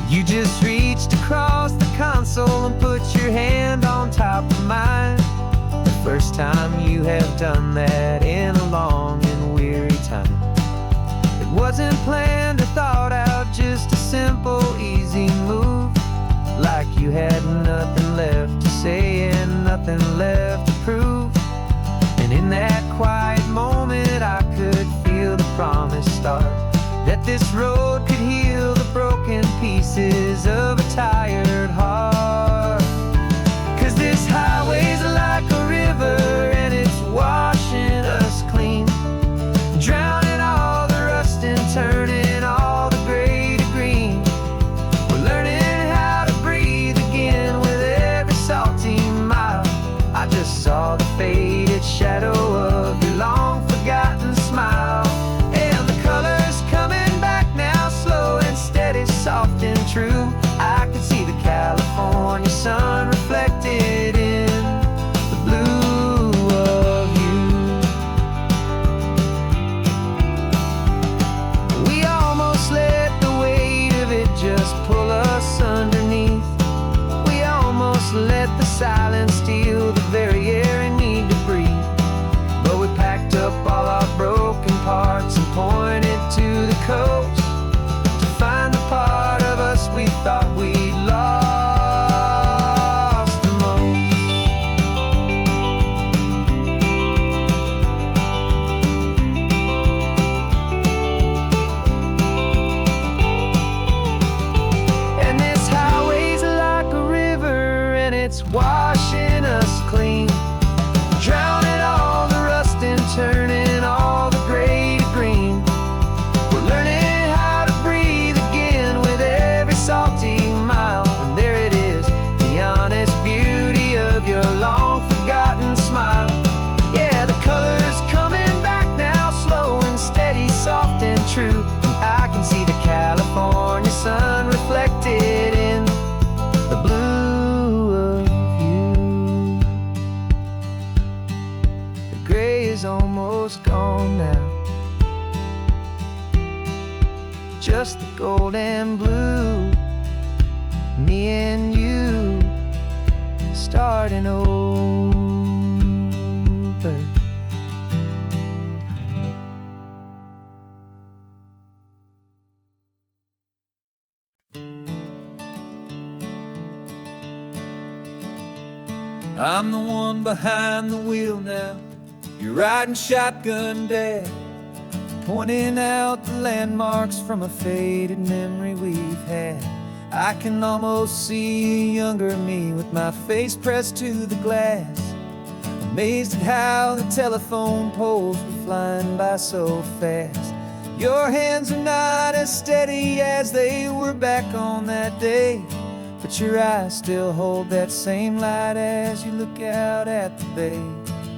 You just reached across the console and put your hand on top of mine. The first time you have done that in a long and weary time. It wasn't planned or thought out, just a simple, easy move. Like you had nothing left to say and nothing left to prove. And in that quiet moment I could feel the promise start, that this road could heal the broken pieces of a tired heart. 'Cause this highway's like a river and it's washing us clean, drowning all the rust and turning all the gray to green. We're learning how to breathe again with every salty mile. I just saw the faded shadow of your long forgotten smile, and the colors coming back now, slow and steady, soft and true. I can see the California and I can see the California sun reflected in the blue of you. The gray is almost gone now, just the gold and blue, me and you starting over. I'm the one behind the wheel now, you're riding shotgun, Dad, pointing out the landmarks from a faded memory we've had. I can almost see a younger me with my face pressed to the glass, amazed at how the telephone poles were flying by so fast. Your hands are not as steady as they were back on that day, but your eyes still hold that same light as you look out at the bay.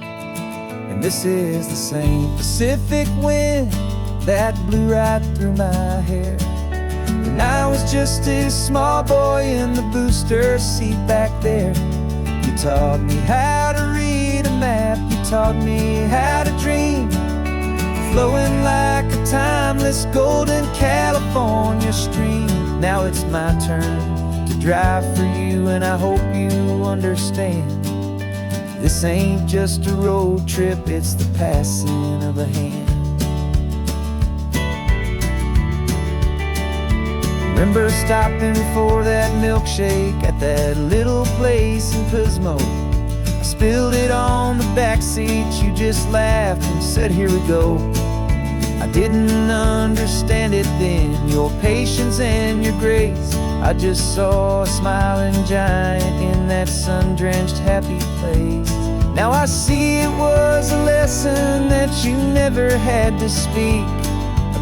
And this is the same Pacific wind that blew right through my hair when I was just a small boy in the booster seat back there. You taught me how to read a map, you taught me how to dream, flowing like a timeless golden California stream. Now it's my turn to drive for you, and I hope you understand. This ain't just a road trip, it's the passing of a hand. Remember stopping for that milkshake at that little place in Pismo? I spilled it on the back seat, you just laughed and said, here we go. I didn't understand it then, your patience and your grace. I just saw a smiling giant in that sun-drenched happy place. Now I see it was a lesson that you never had to speak,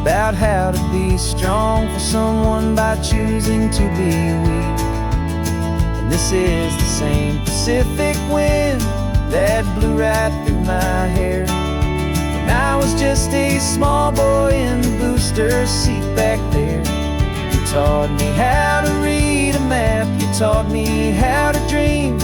about how to be strong for someone by choosing to be weak. And this is the same Pacific wind that blew right through my hair when I was just a small boy in the booster seat back there. You taught me how to read a map, you taught me how to dream,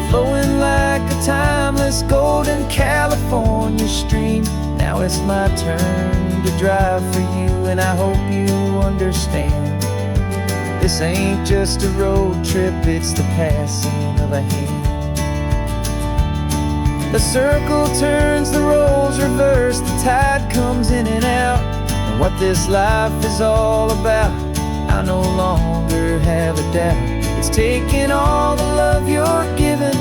flowing like a timeless golden California stream. Now it's my turn to drive for you, and I hope you understand. This ain't just a road trip, it's the passing of a hand. The circle turns, the roles reverse, the tide comes in and out. And what this life is all about, I no longer have a doubt. It's taking all the love you're giving,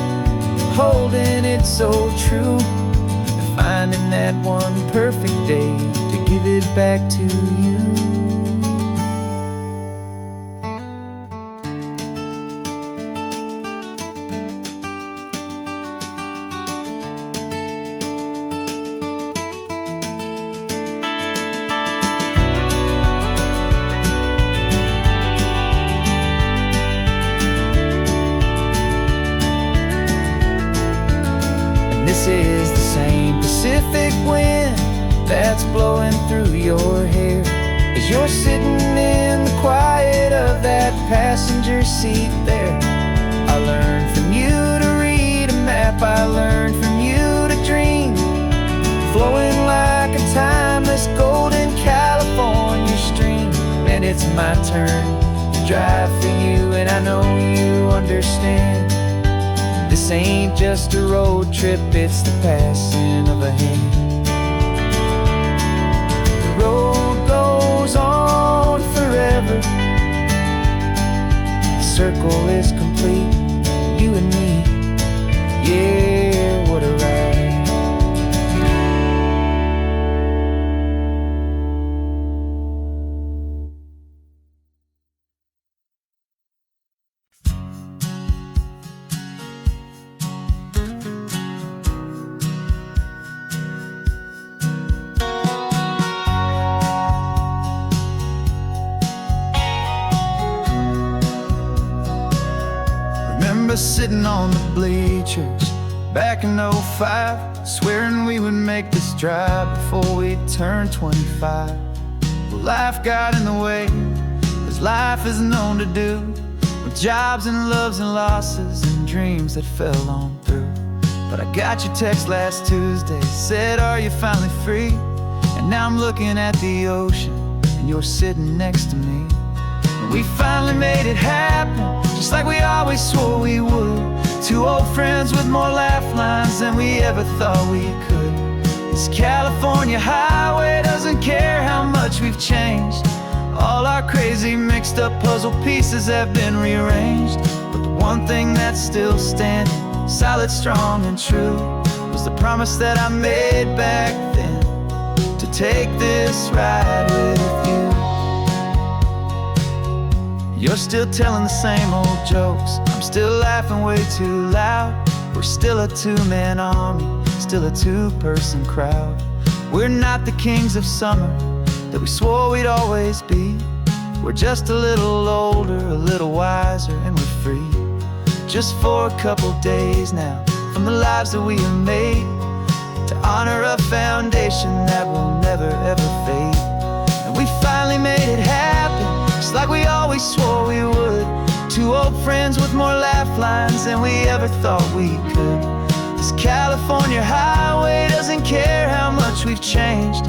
holding it so true, and finding that one perfect day to give it back to you. This is the same Pacific wind that's blowing through your hair as you're sitting in the quiet of that passenger seat there. I learned from you to read a map, I learned from you to dream, flowing like a timeless golden California stream. And it's my turn to drive for you, and I know you understand. This ain't just a road trip, it's the passing of a hand. The road goes on forever, the circle is complete, you and me, yeah, what a ride. Remember sitting on the bleachers back in '05, swearing we would make this drive before we turned 25. life got in the way, as life is known to do, with jobs and loves and losses and dreams that fell on through. But I got your text last Tuesday, said, are you finally free? And now I'm looking at the ocean, and you're sitting next to me. And we finally made it happen, just like we always swore we would. Two old friends with more laugh lines than we ever thought we could. This California highway doesn't care how much we've changed. All our crazy mixed up puzzle pieces have been rearranged. But the one thing that's still standing, solid, strong, and true, was the promise that I made back then, to take this ride with you. You're still telling the same old jokes, I'm still laughing way too loud. We're still a two-man army, still a two-person crowd. We're not the kings of summer that we swore we'd always be. We're just a little older, a little wiser, and we're free. Just for a couple days now, from the lives that we have made, to honor a foundation that will never ever fade. And we finally made it happen, just like we always swore we would. Two old friends with more laugh lines than we ever thought we could. This California highway doesn't care how much we've changed.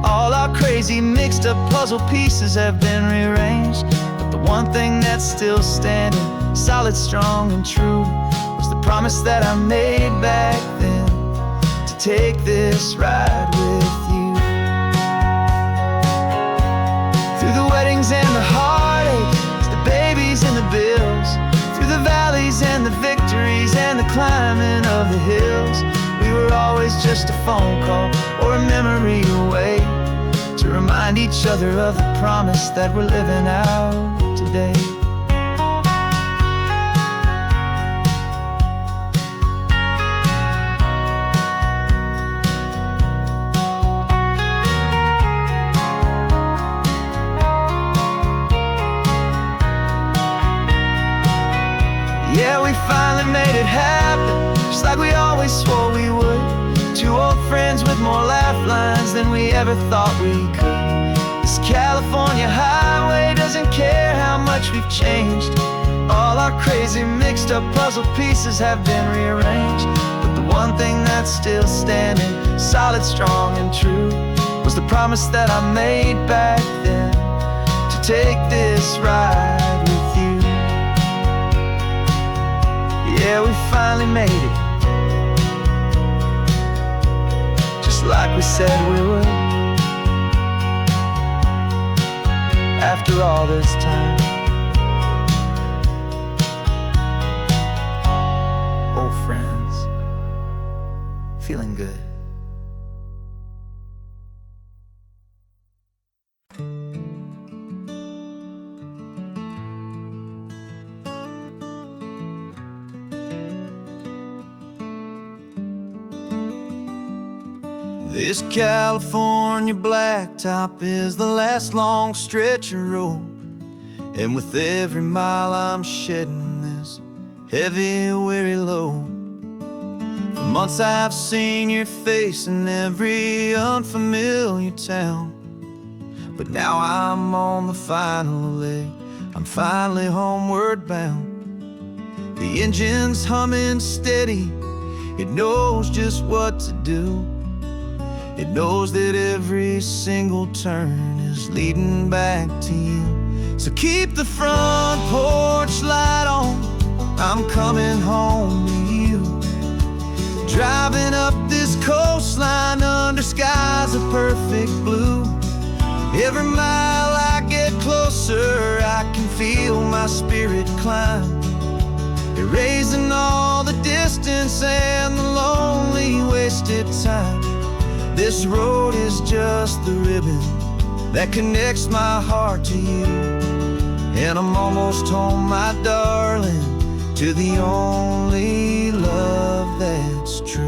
All our crazy mixed up puzzle pieces have been rearranged. But the one thing that's still standing, solid, strong, and true, was the promise that I made back then, to take this ride with you. Through the weddings and the heartaches, the babies and the bills, through the valleys and the victories and the climbing of the hills, we were always just a phone call or a memory away, to remind each other of the promise that we're living out today. Yeah, we finally made it happen, just like we always swore we would. Two old friends with more laugh lines than we ever thought we could. This California highway doesn't care how much we've changed. All our crazy mixed up puzzle pieces have been rearranged. But the one thing that's still standing, solid, strong, and true, was the promise that I made back then, to take this ride with you. Yeah, we finally made it, just like we said we would. After all this time, old friends, feeling good. This California blacktop is the last long stretch of road, and with every mile I'm shedding this heavy, weary load. For months I've seen your face in every unfamiliar town, but now I'm on the final leg, I'm finally homeward bound. The engine's humming steady, it knows just what to do. It knows that every single turn is leading back to you. So keep the front porch light on, I'm coming home to you. Driving up this coastline under skies of perfect blue. Every mile I get closer, I can feel my spirit climb, erasing all the distance and the lonely wasted time. This road is just the ribbon that connects my heart to you, and I'm almost home, my darling, to the only love that's true.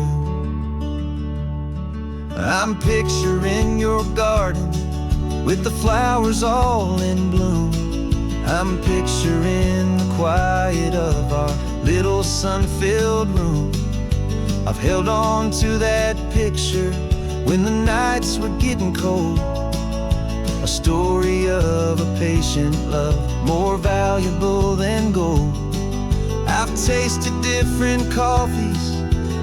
I'm picturing your garden with the flowers all in bloom. I'm picturing the quiet of our little sun-filled room. I've held on to that picture when the nights were getting cold. A a story of a patient love, more valuable than gold. I've tasted different coffees,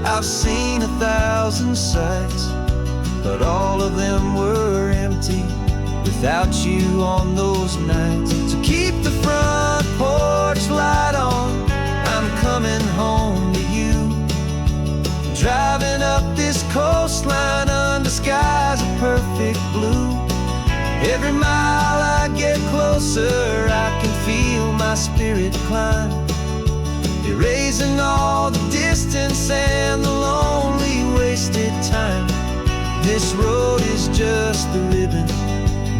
I've seen 1,000 sights, but all of them were empty without you on those nights. So keep the front porch light on, I'm coming home to you. Driving up this coastline under skies of perfect blue. Every mile I get closer, I can feel my spirit climb, erasing all the distance and the lonely wasted time. This road is just the ribbon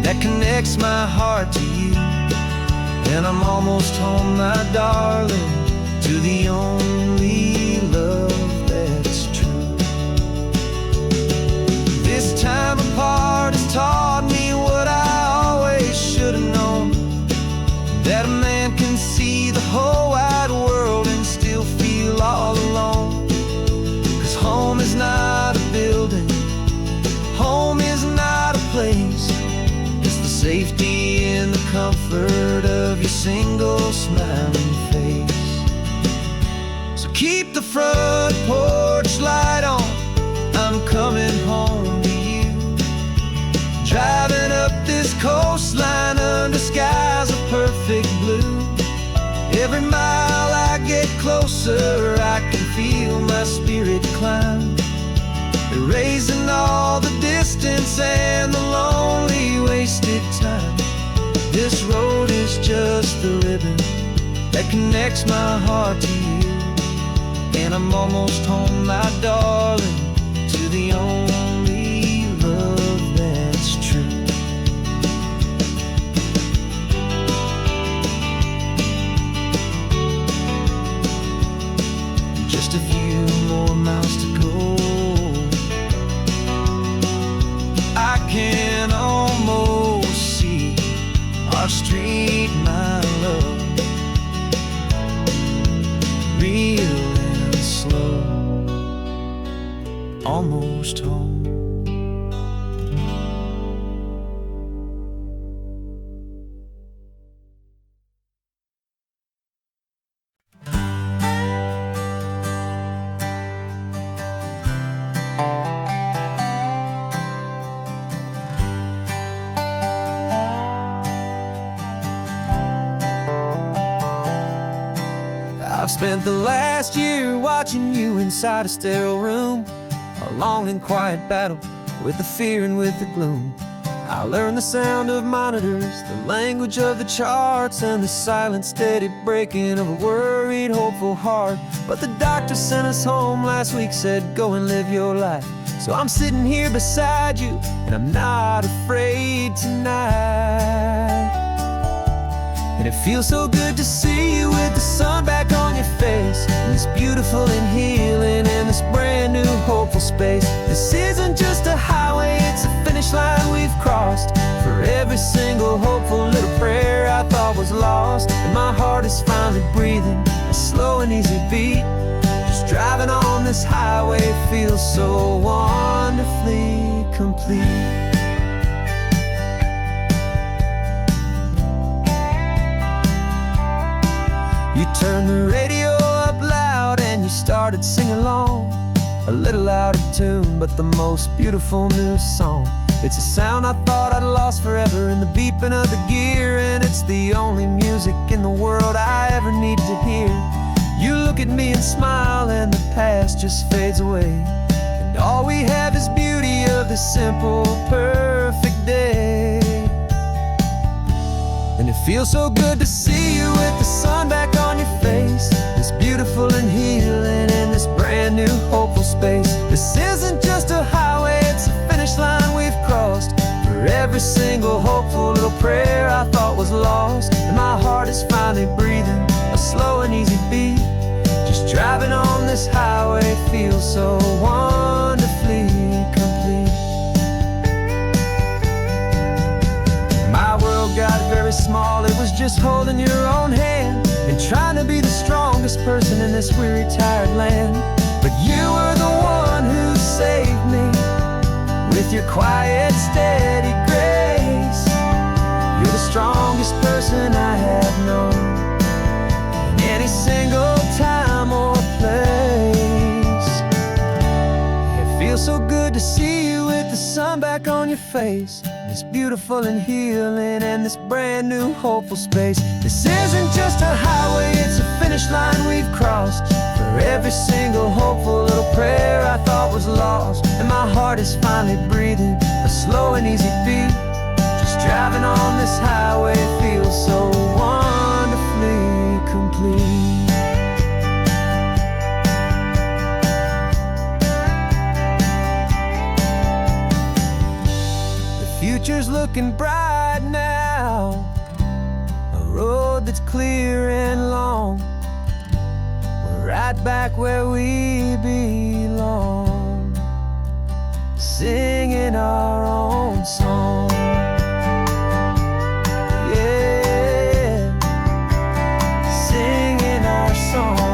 that connects my heart to you, and I'm almost home, my darling, to the only love that's true. This time apart has taught me what I always should have known, that a man can see the whole wide world and still feel all alone. 'Cause home is not a building, home is not a place, it's the safety and the comfort of your single smiling face. So keep the front porch light on, I'm coming home to you. Driving up this coastline under skies of perfect blue. Every mile I get closer, I can feel my spirit climb, erasing all the distance and the lonely wasted time. This road is just the ribbon that connects my heart to you, and I'm almost home, my darling, to the only love that's true. Just a few more miles to go, I can almost see our street, my love, real and slow, almost home. I've spent the last year watching you inside a sterile room, a long and quiet battle with the fear and with the gloom. I learned the sound of monitors, the language of the charts, and the silent, steady breaking of a worried, hopeful heart. But the doctor sent us home last week, said go and live your life. So I'm sitting here beside you, and I'm not afraid tonight. And it feels so good to see you with the sun back on your face, and this beautiful and healing in this brand new hopeful space. This isn't just a highway, it's a finish line we've crossed. For every single hopeful little prayer I thought was lost, and my heart is finally breathing a slow and easy beat. Just driving on this highway feels so wonderfully complete. You turned the radio up loud and you started singing along, a little out of tune, but the most beautiful new song. It's a sound I thought I'd lost forever in the beeping of the gear, and it's the only music in the world I ever need to hear. You look at me and smile, and the past just fades away, and all we have is beauty of this simple, perfect day. And it feels so good to see you with the sun back on your face, this beautiful and healing in this brand new hopeful space. This isn't just a highway, it's a finish line we've crossed. For every single hopeful little prayer I thought was lost, and my heart is finally breathing a slow and easy beat. Just driving on this highway feels so wonderfully complete. My world got very small, it was just holding your own hand and trying to be the strongest person in this weary, tired land. But you were the one who saved me with your quiet, steady grace. You're the strongest person I have known in any single time or place. It feels so good to see you with the sun back on your face. It's beautiful and healing in this brand new hopeful space. This isn't just a highway, it's a finish line we've crossed. For every single hopeful little prayer I thought was lost. And my heart is finally breathing a slow and easy beat. Just driving on this highway feels so wonderfully complete. Future's looking bright now, a road that's clear and long. We're right back where we belong, singing our own song. Yeah, singing our song.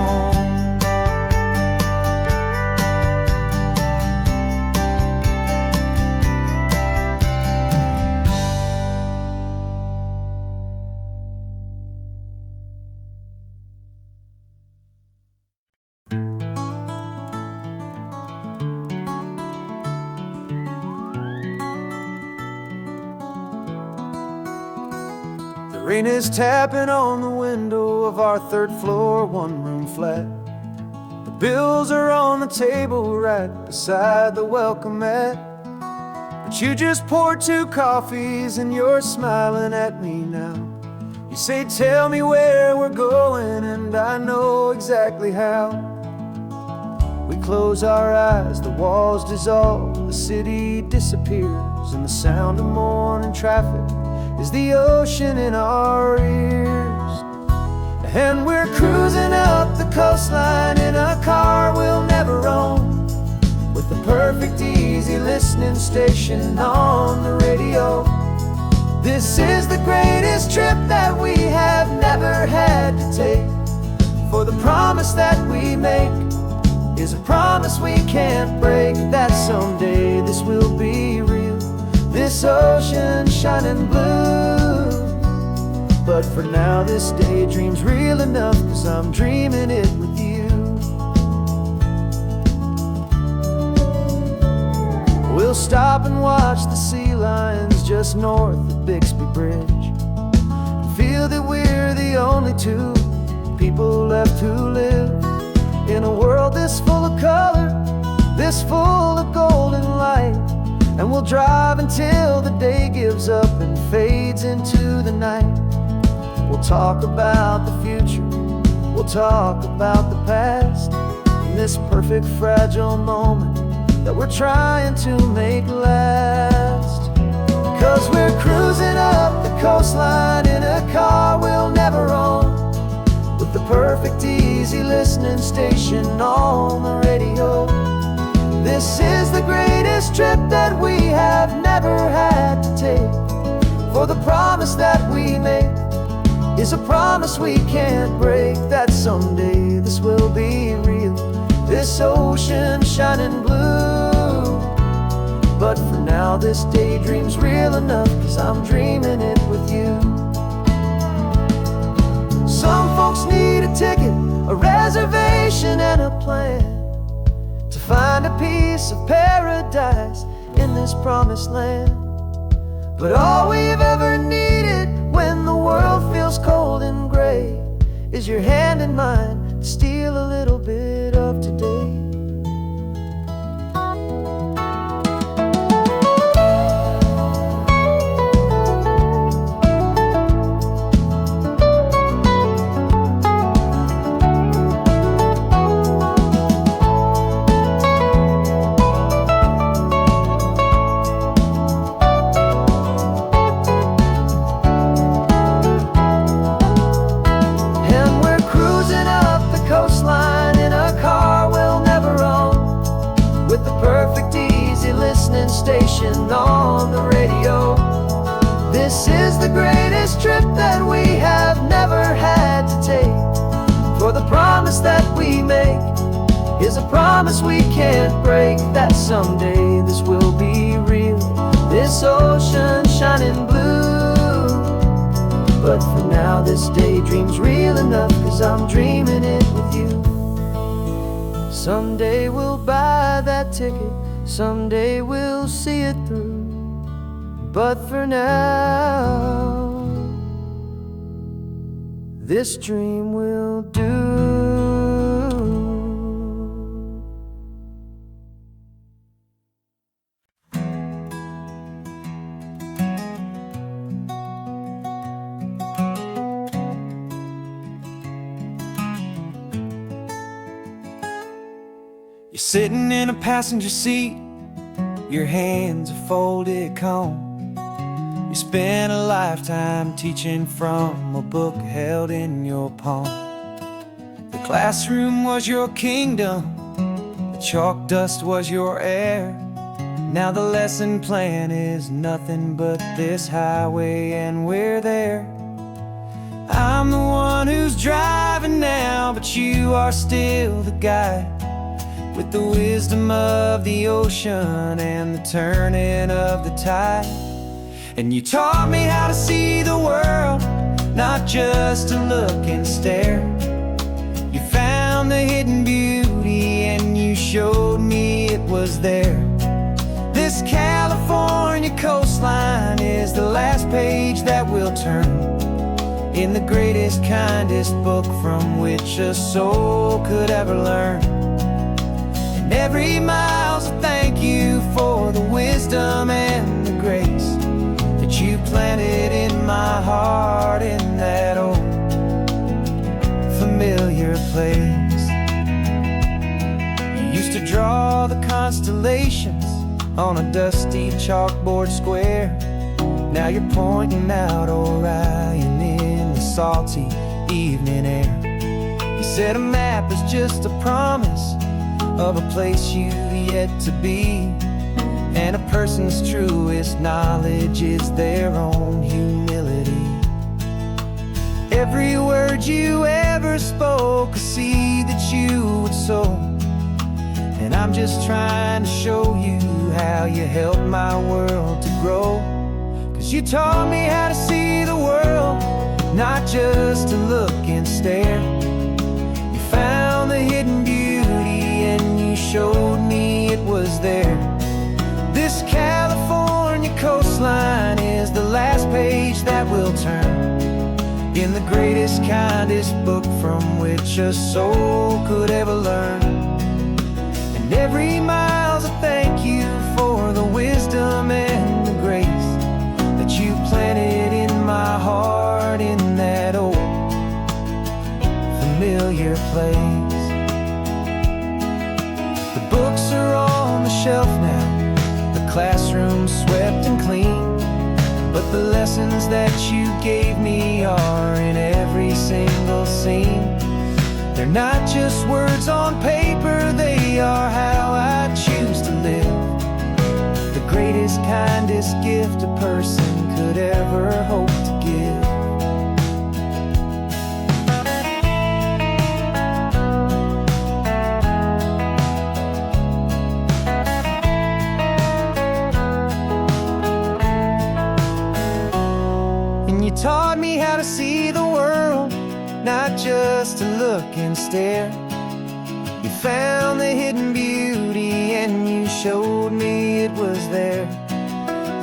Rain is tapping on the window of our third floor, one-room flat. The bills are on the table right beside the welcome mat. But you just poured 2 coffees and you're smiling at me now. You say, tell me where we're going, and I know exactly how. We close our eyes, the walls dissolve, the city disappears, and the sound of morning traffic is the ocean in our ears. And we're cruising up the coastline in a car we'll never own, with the perfect easy listening station on the radio. This is the greatest trip that we have never had to take, for the promise that we make is a promise we can't break, that someday this will be real, this ocean shining blue. But for now this daydream's real enough, 'cause I'm dreaming it with you. We'll stop and watch the sea lions just north of Bixby Bridge, and feel that we're the only 2 people left who live in a world this full of color, this full of golden light. And we'll drive until the day gives up and fades into the night. We'll talk about the future, we'll talk about the past, in this perfect fragile moment that we're trying to make last. 'Cause we're cruising up the coastline in a car we'll never own, with the perfect easy listening station on the radio. This is the greatest trip that we have never had to take, for the promise that we make is a promise we can't break, that someday this will be real, this ocean shining blue. But for now this daydream's real enough, 'cause I'm dreaming it with you. Some folks need a ticket, a reservation and a plan, to find a piece of paradise in this promised land. But all we've ever needed when the world feels cold and gray is your hand in mine to steal a little bit of today. Station on the radio. This is the greatest trip that we have never had to take, for the promise that we make is a promise we can't break, that someday this will be real, this ocean shining blue. But for now this daydream's real enough, 'cause I'm dreaming it with you. Someday we'll buy that ticket, someday we'll see it through. But for now, this dream will do. You're sitting in a passenger seat, your hands are folded calm. You spent a lifetime teaching from a book held in your palm. The classroom was your kingdom, the chalk dust was your air. Now the lesson plan is nothing but this highway, and we're there. I'm the one who's driving now, but you are still the guide, with the wisdom of the ocean and the turning of the tide. And you taught me how to see the world, not just to look and stare. You found the hidden beauty and you showed me it was there. This California coastline is the last page that we'll turn in the greatest, kindest book from which a soul could ever learn. And every mile's a thank you for the wisdom and the grace that you planted in my heart in that old familiar place. You used to draw the constellations on a dusty chalkboard square. Now you're pointing out Orion in the salty evening air. You said a map is just a promise of a place you've yet to be, and a person's truest knowledge is their own humility. Every word you ever spoke, a seed that you would sow, and I'm just trying to show you how you helped my world to grow. 'Cause you taught me how to see the world, not just to look and stare. You found the hidden beauty and you showed me it was there. This California coastline is the last page that we'll turn in the greatest, kindest book from which a soul could ever learn. And every mile's a thank you for the wisdom and the grace that you planted in my heart in that old familiar place. The books are on the shelf now, the classroom swept and clean, but the lessons that you gave me are in every single scene. They're not just words on paper, they are how I choose to live. The greatest, kindest gift a person could ever hope to give. Taught me how to see the world, not just to look and stare. You found the hidden beauty and you showed me it was there.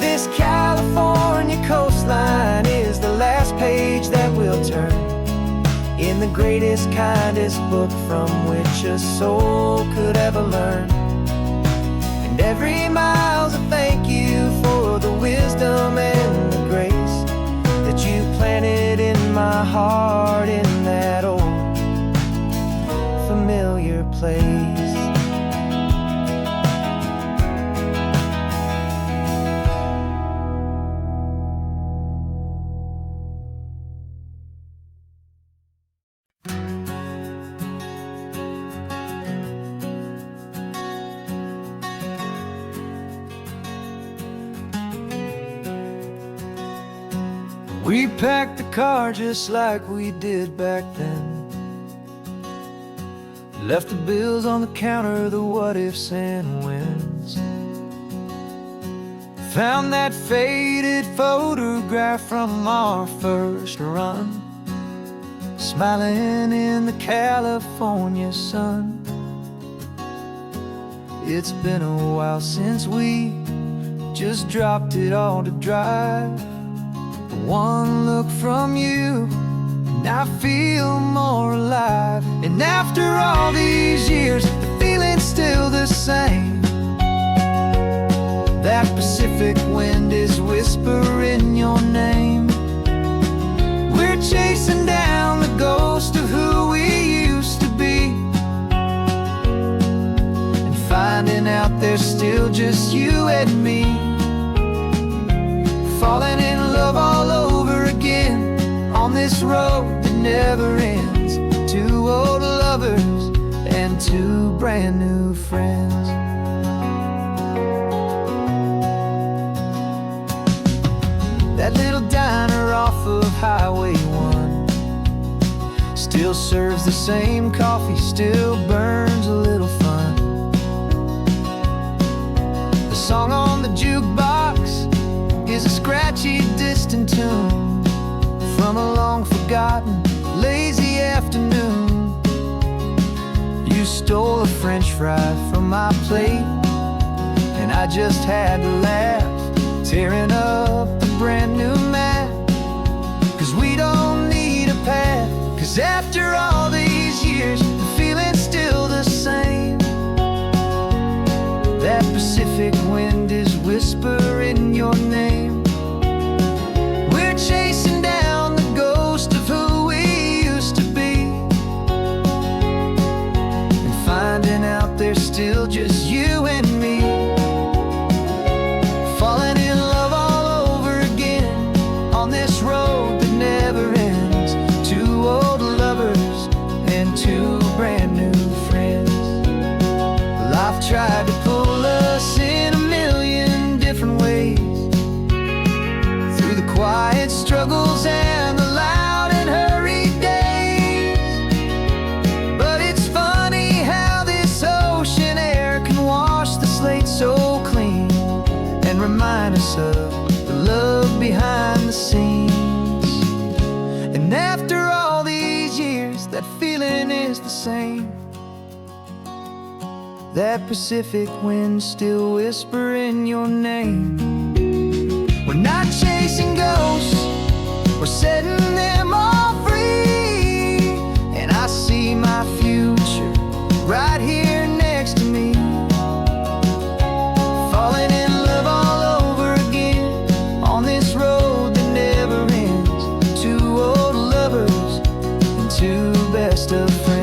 This California coastline is the last page that we'll turn in the greatest, kindest book from which a soul could ever learn. And every mile's a thank you for the wisdom and the grace that you planted in my heart in that old familiar place. We packed the car just like we did back then. Left the bills on the counter, the what ifs and whens. Found that faded photograph from our first run, smiling in the California sun. It's been a while since we just dropped it all to dry. One look from you and I feel more alive. And after all these years, the feeling's still the same. That Pacific wind is whispering your name. We're chasing down the ghost of who we used to be, and finding out there's still just you and me. Falling in love all over again on this road that never ends. Two old lovers and two brand new friends. That little diner off of Highway 1 still serves the same coffee, still burns a little fun. The song on the jukebox is a scratchy, distant tune from a long forgotten, lazy afternoon. You stole a French fry from my plate, and I just had to laugh, tearing up the brand new map. Cause we don't need a path, cause after all these years, the feeling's still the same. That Pacific wind is whispering your name. We're chasing down the ghost of who we used to be, and finding out there's still just you and me. Falling in love all over again on this road that never ends. Two old lovers and two brand new friends. Life tried to pull us in a million different ways, through the quiet struggles and the loud and hurried days. But it's funny how this ocean air can wash the slate so clean and remind us of the love behind the scenes. And after all these years, that feeling is the same. That Pacific wind still whispering your name. We're not chasing ghosts, we're setting them all free. And I see my future right here next to me. Falling in love all over again on this road that never ends. Two old lovers and two best of friends.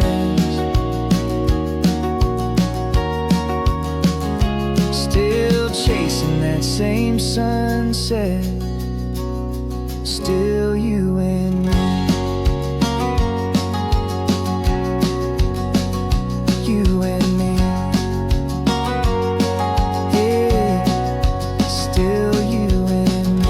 Still chasing that same sunset, still you and me. You and me. Yeah, still you and me.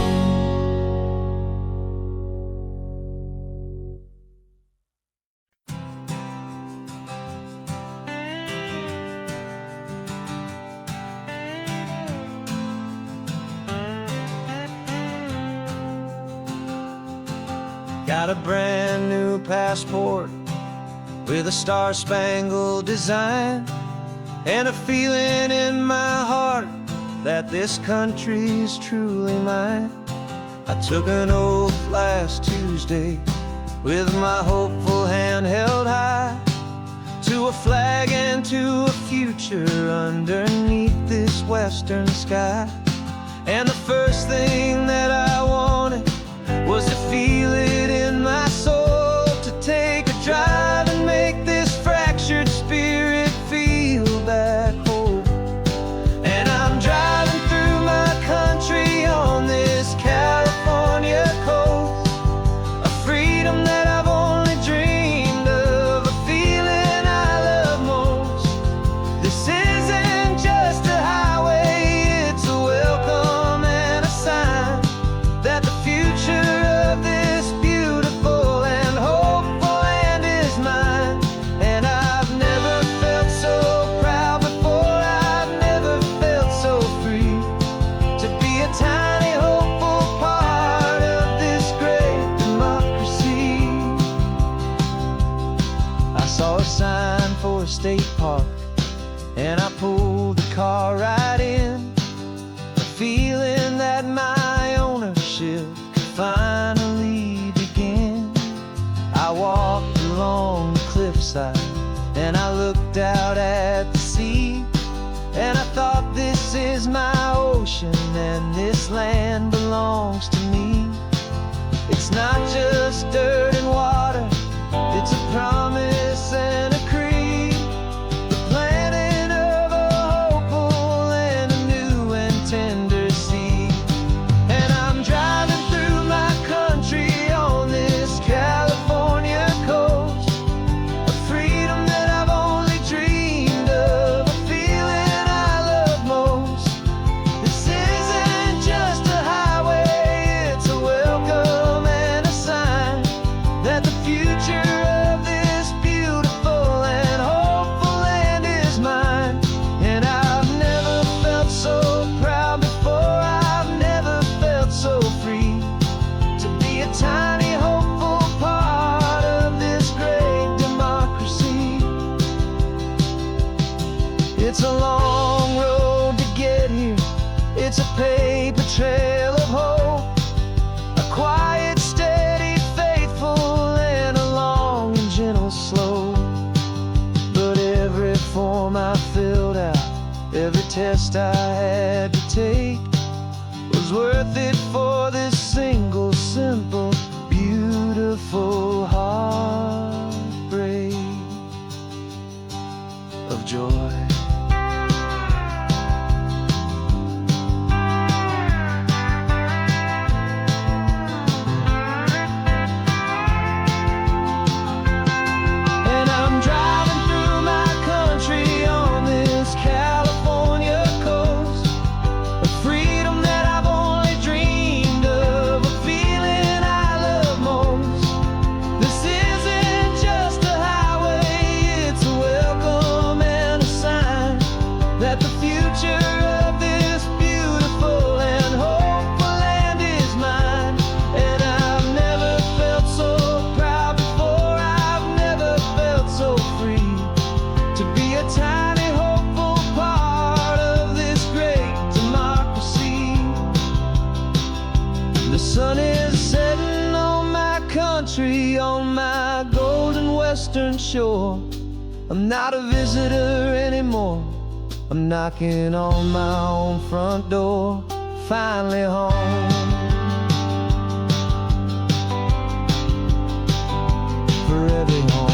Got a brand new passport with a star-spangled design, and a feeling in my heart that this country's truly mine. I took an oath last Tuesday with my hopeful hand held high, to a flag and to a future underneath this western sky. And the first thing that I wanted was to feel it in my soul, to take a drive and make this fractured spirit feel back home. And I'm driving through my country on this California coast, a freedom that I've only dreamed of, a feeling I love most. This isn't just a highway, it's a welcome and a sign that the future of state park, and I pulled the car right in, feeling that my ownership could finally begin. I walked along the cliffside and I looked out at the sea, and I thought, this is my ocean and this land belongs to me. It's not just dirt and water, it's a promise and a creed, the planting of a hopeful and a new and tender seed. And I'm driving through my country on this California coast, a freedom that I've only dreamed of, a feeling I love most. This isn't just a highway, it's a welcome and a sign that the future of this beautiful and hopeful land is mine. And I've never felt so proud before, I've never felt so free to be a tiny hopeful part of this great democracy. It's a long road to get here, it's a paper trail of hope, a quiet, steady, faithful, and a long and gentle slope. But every form I filled out, every test I had to take, was worth it for this single, simple, beautiful heartbreak of joy. And I'm driving through my country on this California coast, a freedom that I've only dreamed of, a feeling I love most. This isn't just a highway, it's a welcome and a sign that the future of this beautiful and hopeful land is mine. And I've never felt so proud before, I've never felt so free to be a tiny hopeful part of this great democracy. The sun is setting on my country, on my golden western shore. I'm not a visitor anymore, I'm knocking on my own front door, finally home. For every home.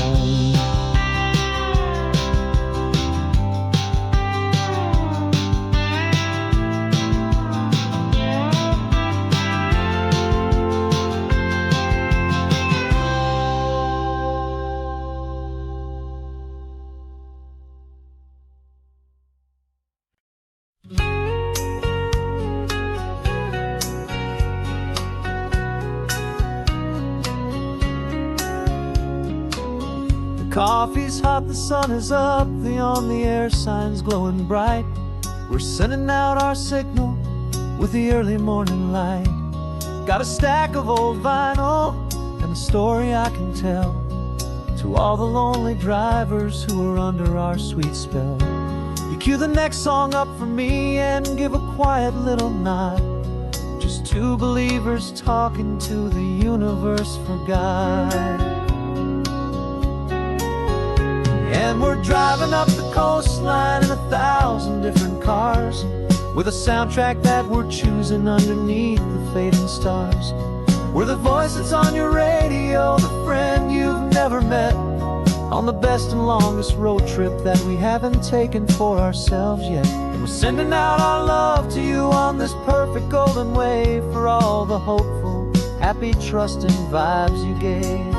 Coffee's hot, the sun is up, the on-the-air sign's glowing bright. We're sending out our signal with the early morning light. Got a stack of old vinyl and a story I can tell to all the lonely drivers who are under our sweet spell. You cue the next song up for me and give a quiet little nod. Just two believers talking to the universe for God. And we're driving up the coastline in 1,000 different cars, with a soundtrack that we're choosing underneath the fading stars. We're the voice that's on your radio, the friend you've never met, on the best and longest road trip that we haven't taken for ourselves yet. And we're sending out our love to you on this perfect golden wave, for all the hopeful, happy, trusting vibes you gave.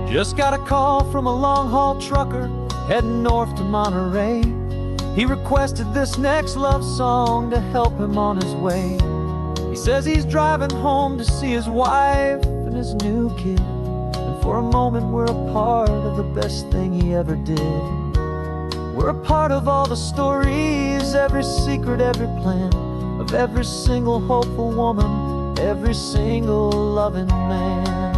Just got a call from a long-haul trucker heading north to Monterey. He requested this next love song to help him on his way. He says he's driving home to see his wife and his new kid, and for a moment we're a part of the best thing he ever did. We're a part of all the stories, every secret, every plan, of every single hopeful woman, every single loving man.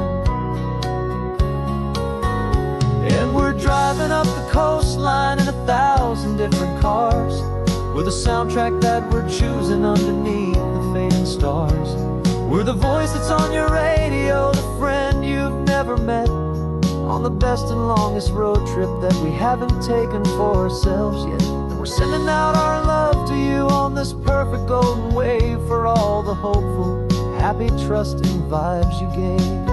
And we're driving up the coastline in 1,000 different cars. We're the soundtrack that we're choosing underneath the fading stars. We're the voice that's on your radio, the friend you've never met, on the best and longest road trip that we haven't taken for ourselves yet. And we're sending out our love to you on this perfect golden wave for all the hopeful, happy, trusting vibes you gave.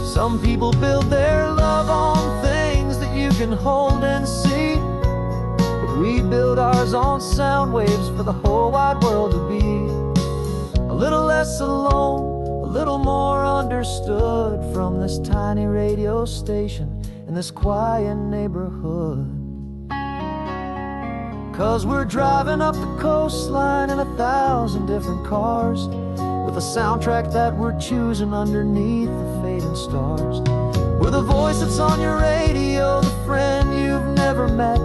Some people build their love on things that you can hold and see, but we build ours on sound waves for the whole wide world to be a little less alone, a little more understood from this tiny radio station in this quiet neighborhood. 'Cause we're driving up the coastline in 1,000 different cars, with a soundtrack that we're choosing underneath the fading stars. We're the voice that's on your radio, the friend you've never met,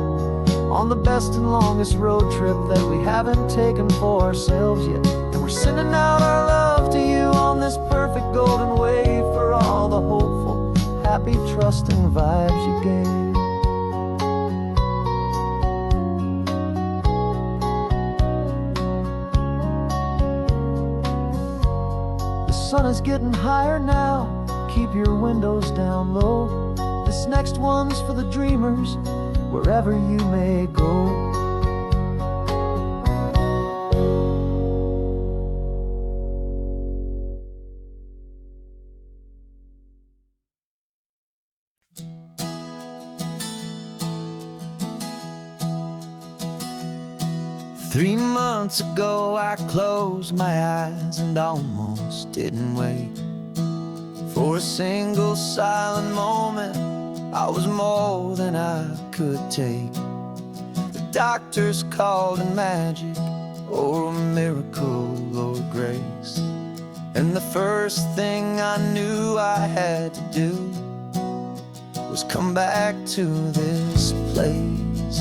on the best and longest road trip that we haven't taken for ourselves yet. And we're sending out our love to you on this perfect golden wave for all the hopeful, happy, trusting vibes you gave. The sun is getting higher now, keep your windows down low. This next one's for the dreamers, wherever you may go. 3 months ago I closed my eyes and almost didn't wait for a single silent moment. I was more than I could take. The doctors called it magic, or a miracle, or grace. And the first thing I knew I had to do was come back to this place,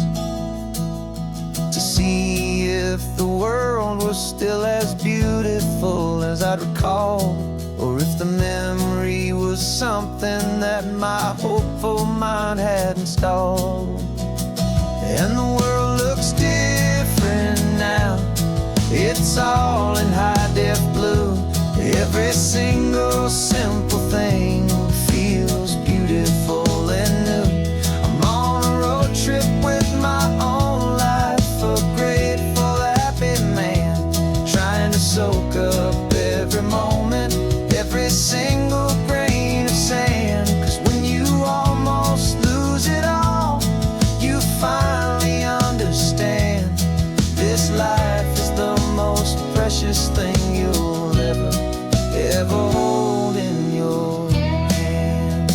to see if the world was still as beautiful as I'd recall, or if the memory was something that my hopeful mind had installed. And the world looks different now, it's all in high-def blue. Every single simple thing feels beautiful and new. I'm on a road trip with my own life, a grateful, happy man, trying to soak up every moment, every single grain of sand. 'Cause when you almost lose it all, you finally understand this life is the most precious thing you'll ever hold in your hand.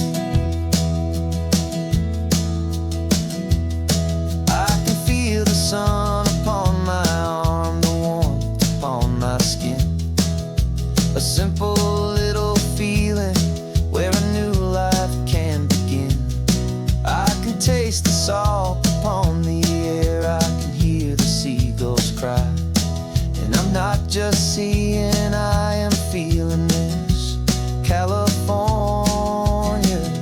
I can feel the sun upon my arm, the warmth upon my skin, a simple little feeling where a new life can begin. I can taste the salt upon the air, I can hear the seagulls cry, and I'm not just seeing, I am feeling this California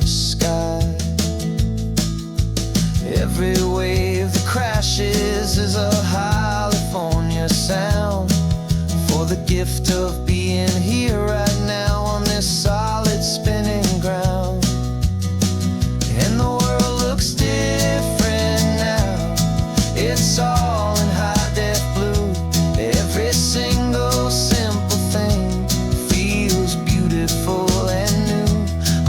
sky. Every wave that crashes is a California sound, for the gift of being here right now on this solid spinning ground. And the world looks different now, it's all in high-def blue. Every single simple thing feels beautiful and new.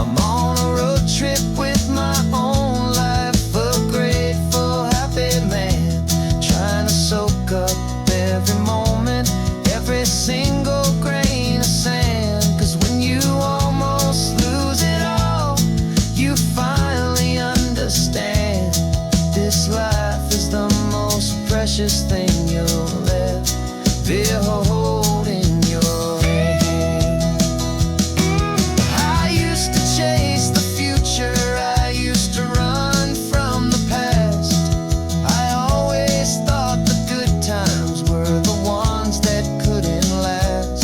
I'm on a road trip with my own life, a grateful, happy man, trying to soak up every moment, every single grain of sand. 'Cause when you almost lose it all, you finally understand this life is the most precious thing you'll ever hold in your hand. I used to chase the future, I used to run from the past. I always thought the good times were the ones that couldn't last.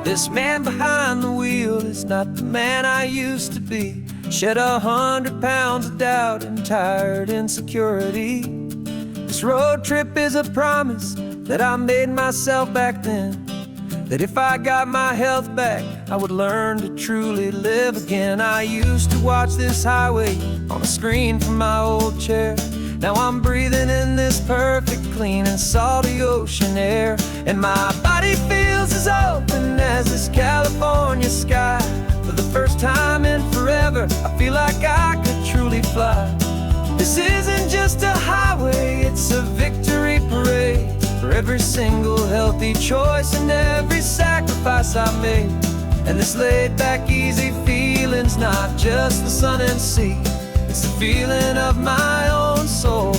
This man behind the wheel is not the man I used to be. Shed 100 pounds of doubt and tired insecurity. This road trip is a promise that I made myself back then, that if I got my health back, I would learn to truly live again. I used to watch this highway on a screen from my old chair. Now I'm breathing in this perfect, clean and salty ocean air. And my body feels as open as this California sky. For the first time in forever, I feel like I could truly fly. This isn't just a highway, it's a victory parade. For every single healthy choice and every sacrifice I made. And this laid back, easy feeling's not just the sun and sea. It's the feeling of my own soul,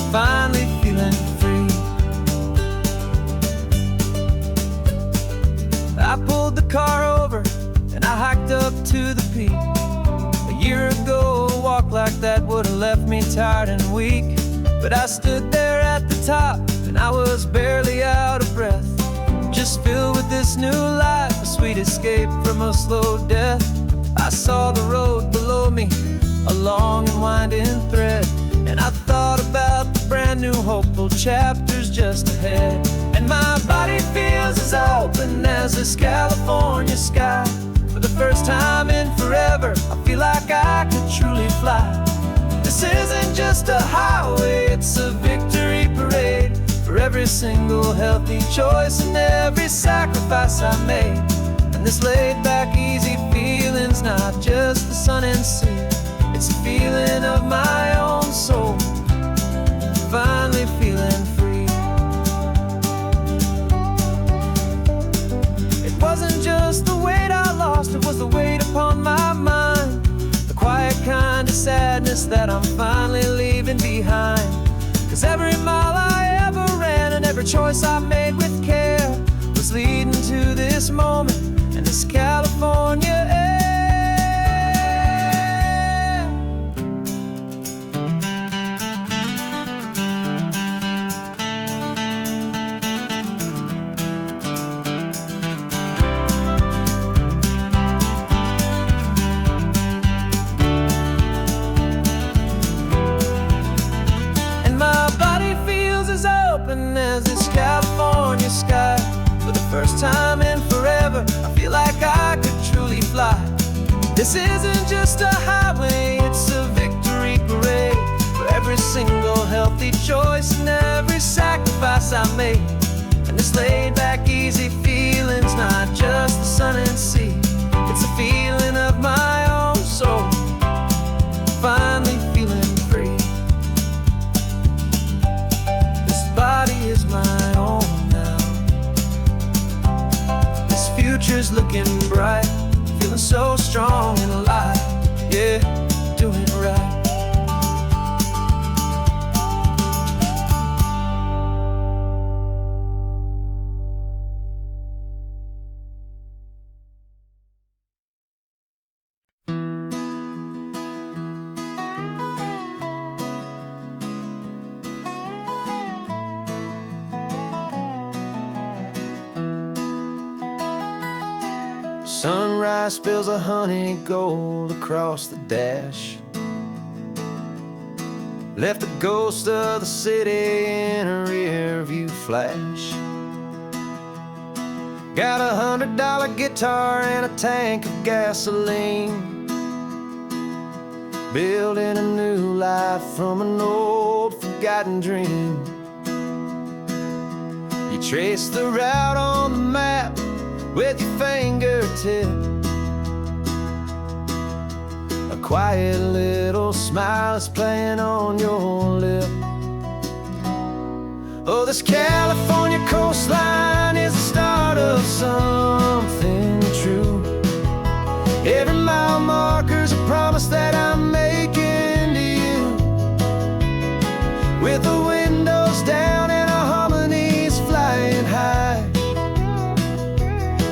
finally feeling free. I pulled the car over and I hiked up to the peak. A year ago, a walk like that would've left me tired and weak. But I stood there at the top and I was barely out of breath, just filled with this new life, a sweet escape from a slow death. I saw the road below me, a long and winding thread, and I thought about the brand new hopeful chapters just ahead. And my body feels as open as this California sky. For the first time in forever, I feel like I could truly fly. This isn't just a highway, it's a victory parade. For every single healthy choice and every sacrifice I made. And this laid back, easy feeling's not just the sun and sea. It's a feeling of my own soul, finally feeling free. It wasn't just the weight I lost, it was the weight upon my mind. The quiet kind of sadness that I'm finally leaving behind. 'Cause every mile I ever ran and every choice I made with care was leading to this moment and this California air. As this California sky. For the first time in forever, I feel like I could truly fly. This isn't just a highway, it's a victory parade. For every single healthy choice and every sacrifice I made. And this laid back, easy feeling's not just the sun and sea. It's a feeling of my own soul, finally feeling free. Body is my own now. This future's looking bright, feeling so strong and alive. Yeah, doing it right. Sunrise spills a honey gold across the dash. Left the ghost of the city in a rear view flash. Got a $100 guitar and a tank of gasoline. Building a new life from an old forgotten dream. You trace the route on the map with your fingertip. A quiet little smile is playing on your lip. Oh, this California coastline is the start of something true. Every mile marker's a promise that I'm making to you. With the windows down and our harmonies flying high,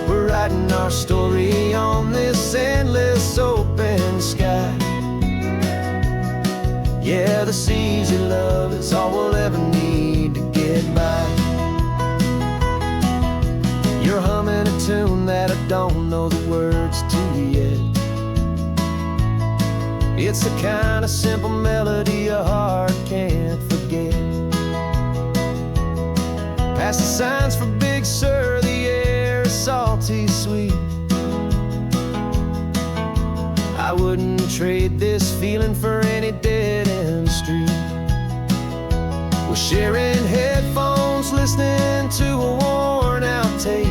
writing our story on this endless open sky. Yeah, this easy love is all we'll ever need to get by. You're humming a tune don't know the words to yet. It's the kind of simple melody a heart can't forget. Past the signs for Big Sur, the air is salty sweet. I wouldn't trade this feeling for any dead-end street. We're sharing headphones, listening to a worn-out tape,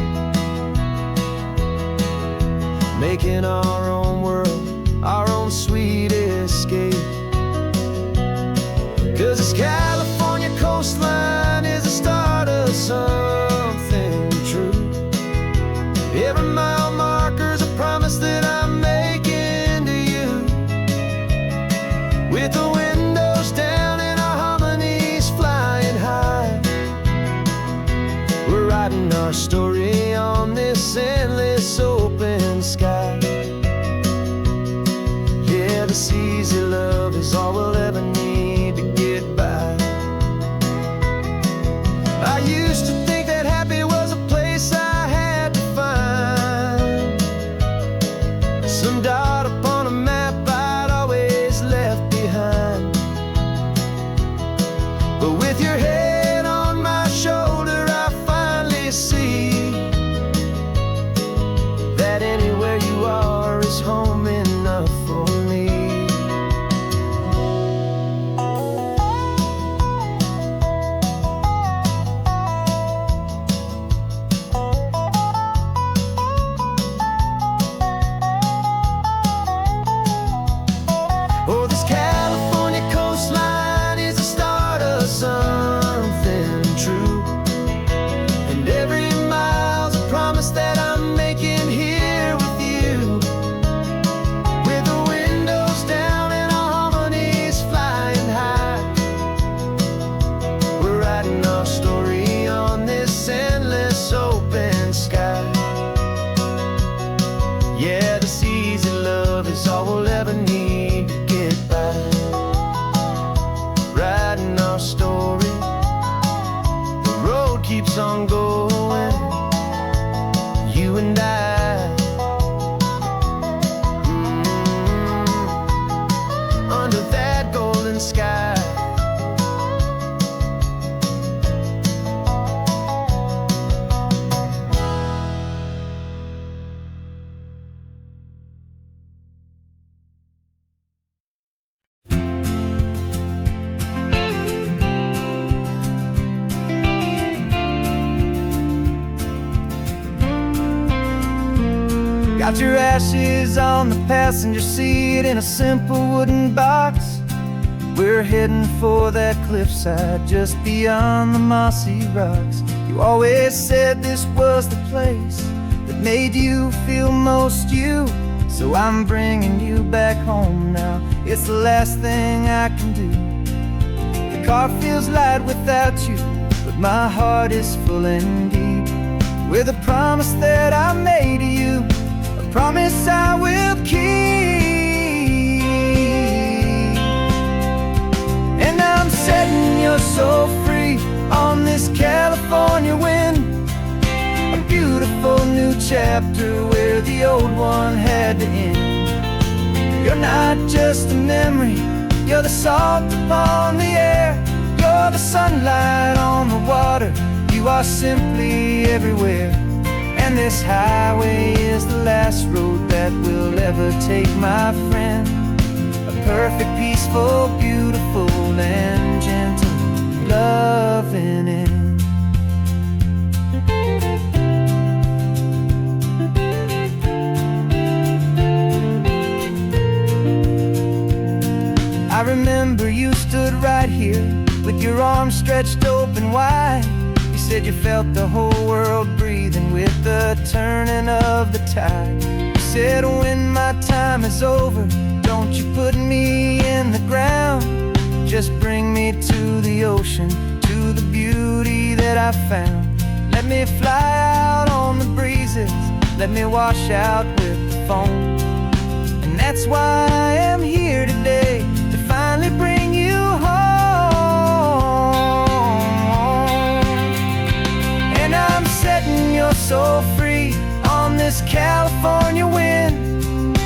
making our own world, our own sweet escape. 'Cause this California coastline is the start of something true. Every mile marker's a promise that I'm making to you. With the windows down and our harmonies flying high, we're writing our story on this endless open sky. Yeah, this easy love is all we'll ever need to get by. I used to think that happy was a place I had to find, some dot upon a map I'd always left behind. But with your head on my shoulder, I finally see that anywhere you are is home enough for me. Oh, this California coastline is the start of something true. And every mile's a promise that I'm making here with you. With the windows down and our harmonies flying high, we're writing our story on this endless open sky. Yeah, this easy love is all we'll ever need to get by. Writing our story, the road keeps on going, you and I. Under that golden sky. Got your ashes on the passenger seat in a simple wooden box. We're heading for that cliffside just beyond the mossy rocks. You always said this was the place that made you feel most you. So I'm bringing you back home now. It's the last thing I can do. The car feels light without you, but my heart is full and deep with a promise that I made to you, a promise I will keep. And I'm setting your soul free on this California wind, a beautiful new chapter where the old one had to end. You're not just a memory, you're the salt upon the air, you're the sunlight on the water, you are simply everywhere. And this highway is the last road that we'll ever take, my friend. A perfect, peaceful, beautiful, and gentle loving end. I remember you stood right here with your arms stretched open wide. You said you felt the whole world breathing with the turning of the tide. You said when my time is over, don't you put me in the ground, just bring me to the ocean, to the beauty that I found. Let me fly out on the breezes, let me wash out with the foam. And that's why I am here today, to finally bring you home. And I'm setting your soul free on this this California wind,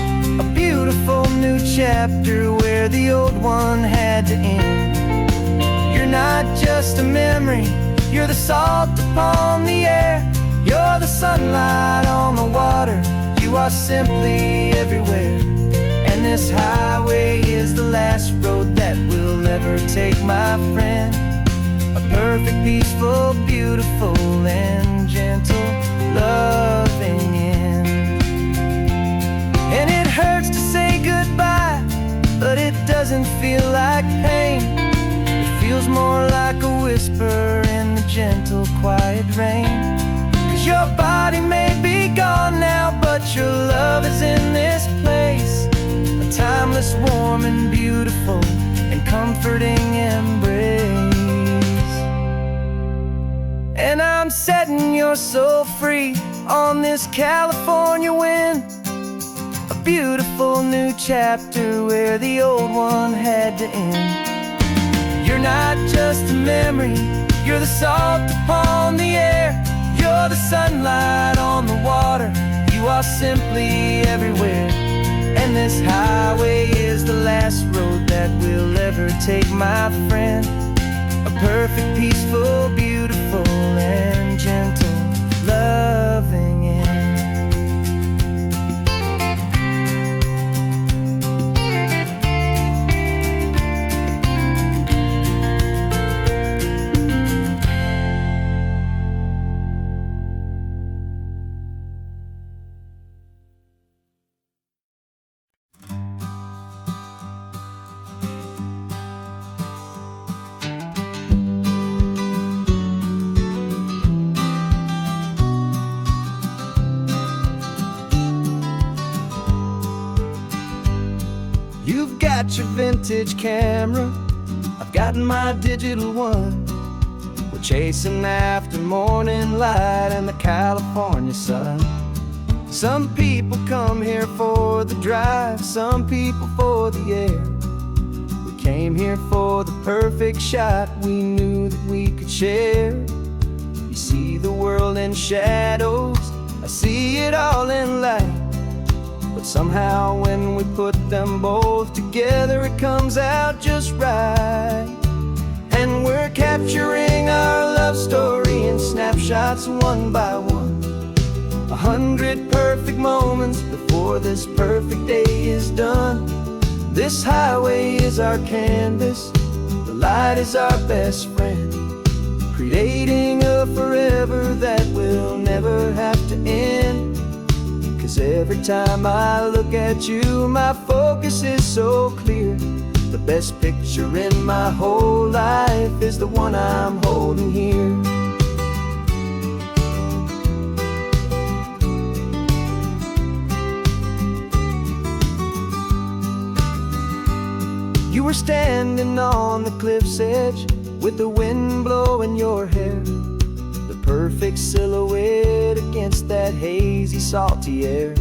a beautiful new chapter where the old one had to end. You're not just a memory, you're the salt upon the air. You're the sunlight on the water, you are simply everywhere. And this highway is the last road that we'll ever take, my friend. A perfect, peaceful, beautiful, and gentle, loving end. And it hurts to say goodbye, but it doesn't feel like pain. It feels more like a whisper in the gentle, quiet rain. 'Cause your body may be gone now, but your love is in this place. A timeless, warm, and beautiful, and comforting embrace. And I'm setting your soul free on this California wind, a beautiful new chapter where the old one had to end. You're not just a memory, you're the salt upon the air. You're the sunlight on the water, you are simply everywhere. And this highway is the last road that we'll ever take, my friend. A perfect, peaceful, beautiful, and gentle, loving end. You've got your vintage camera, I've got my digital one. We're chasing after morning light and the California sun. Some people come here for the drive, some people for the air. We came here for the perfect shot we knew that we could share. You see the world in shadows, I see it all in light. But somehow when we put them both together, it comes out just right. And we're capturing our love story in snapshots one by one. 100 perfect moments before this perfect day is done. This highway is our canvas, the light is our best friend, creating a forever that will never have to end. 'Cause every time I look at you, my focus is so clear. The best picture in my whole life is the one I'm holding here. You were standing on the cliff's edge with the wind blowing your hair, the perfect silhouette against that hazy, salty air.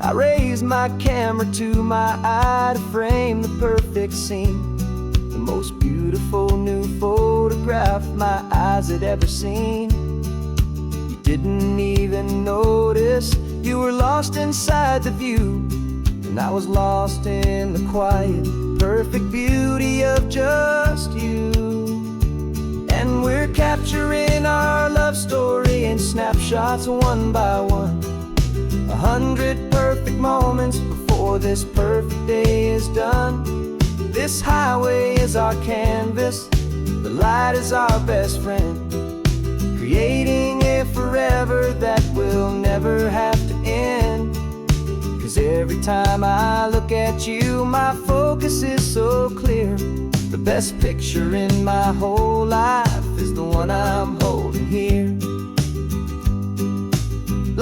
I raised my camera to my eye to frame the perfect scene, the most beautiful new photograph my eyes had ever seen. You didn't even notice, you were lost inside the view, and I was lost in the quiet, perfect beauty of just you. And we're capturing our love story in snapshots one by one. 100 perfect moments before this perfect day is done. This highway is our canvas, the light is our best friend, creating a forever that will never have to end. 'Cause every time I look at you, my focus is so clear. The best picture in my whole life is the one I'm holding here.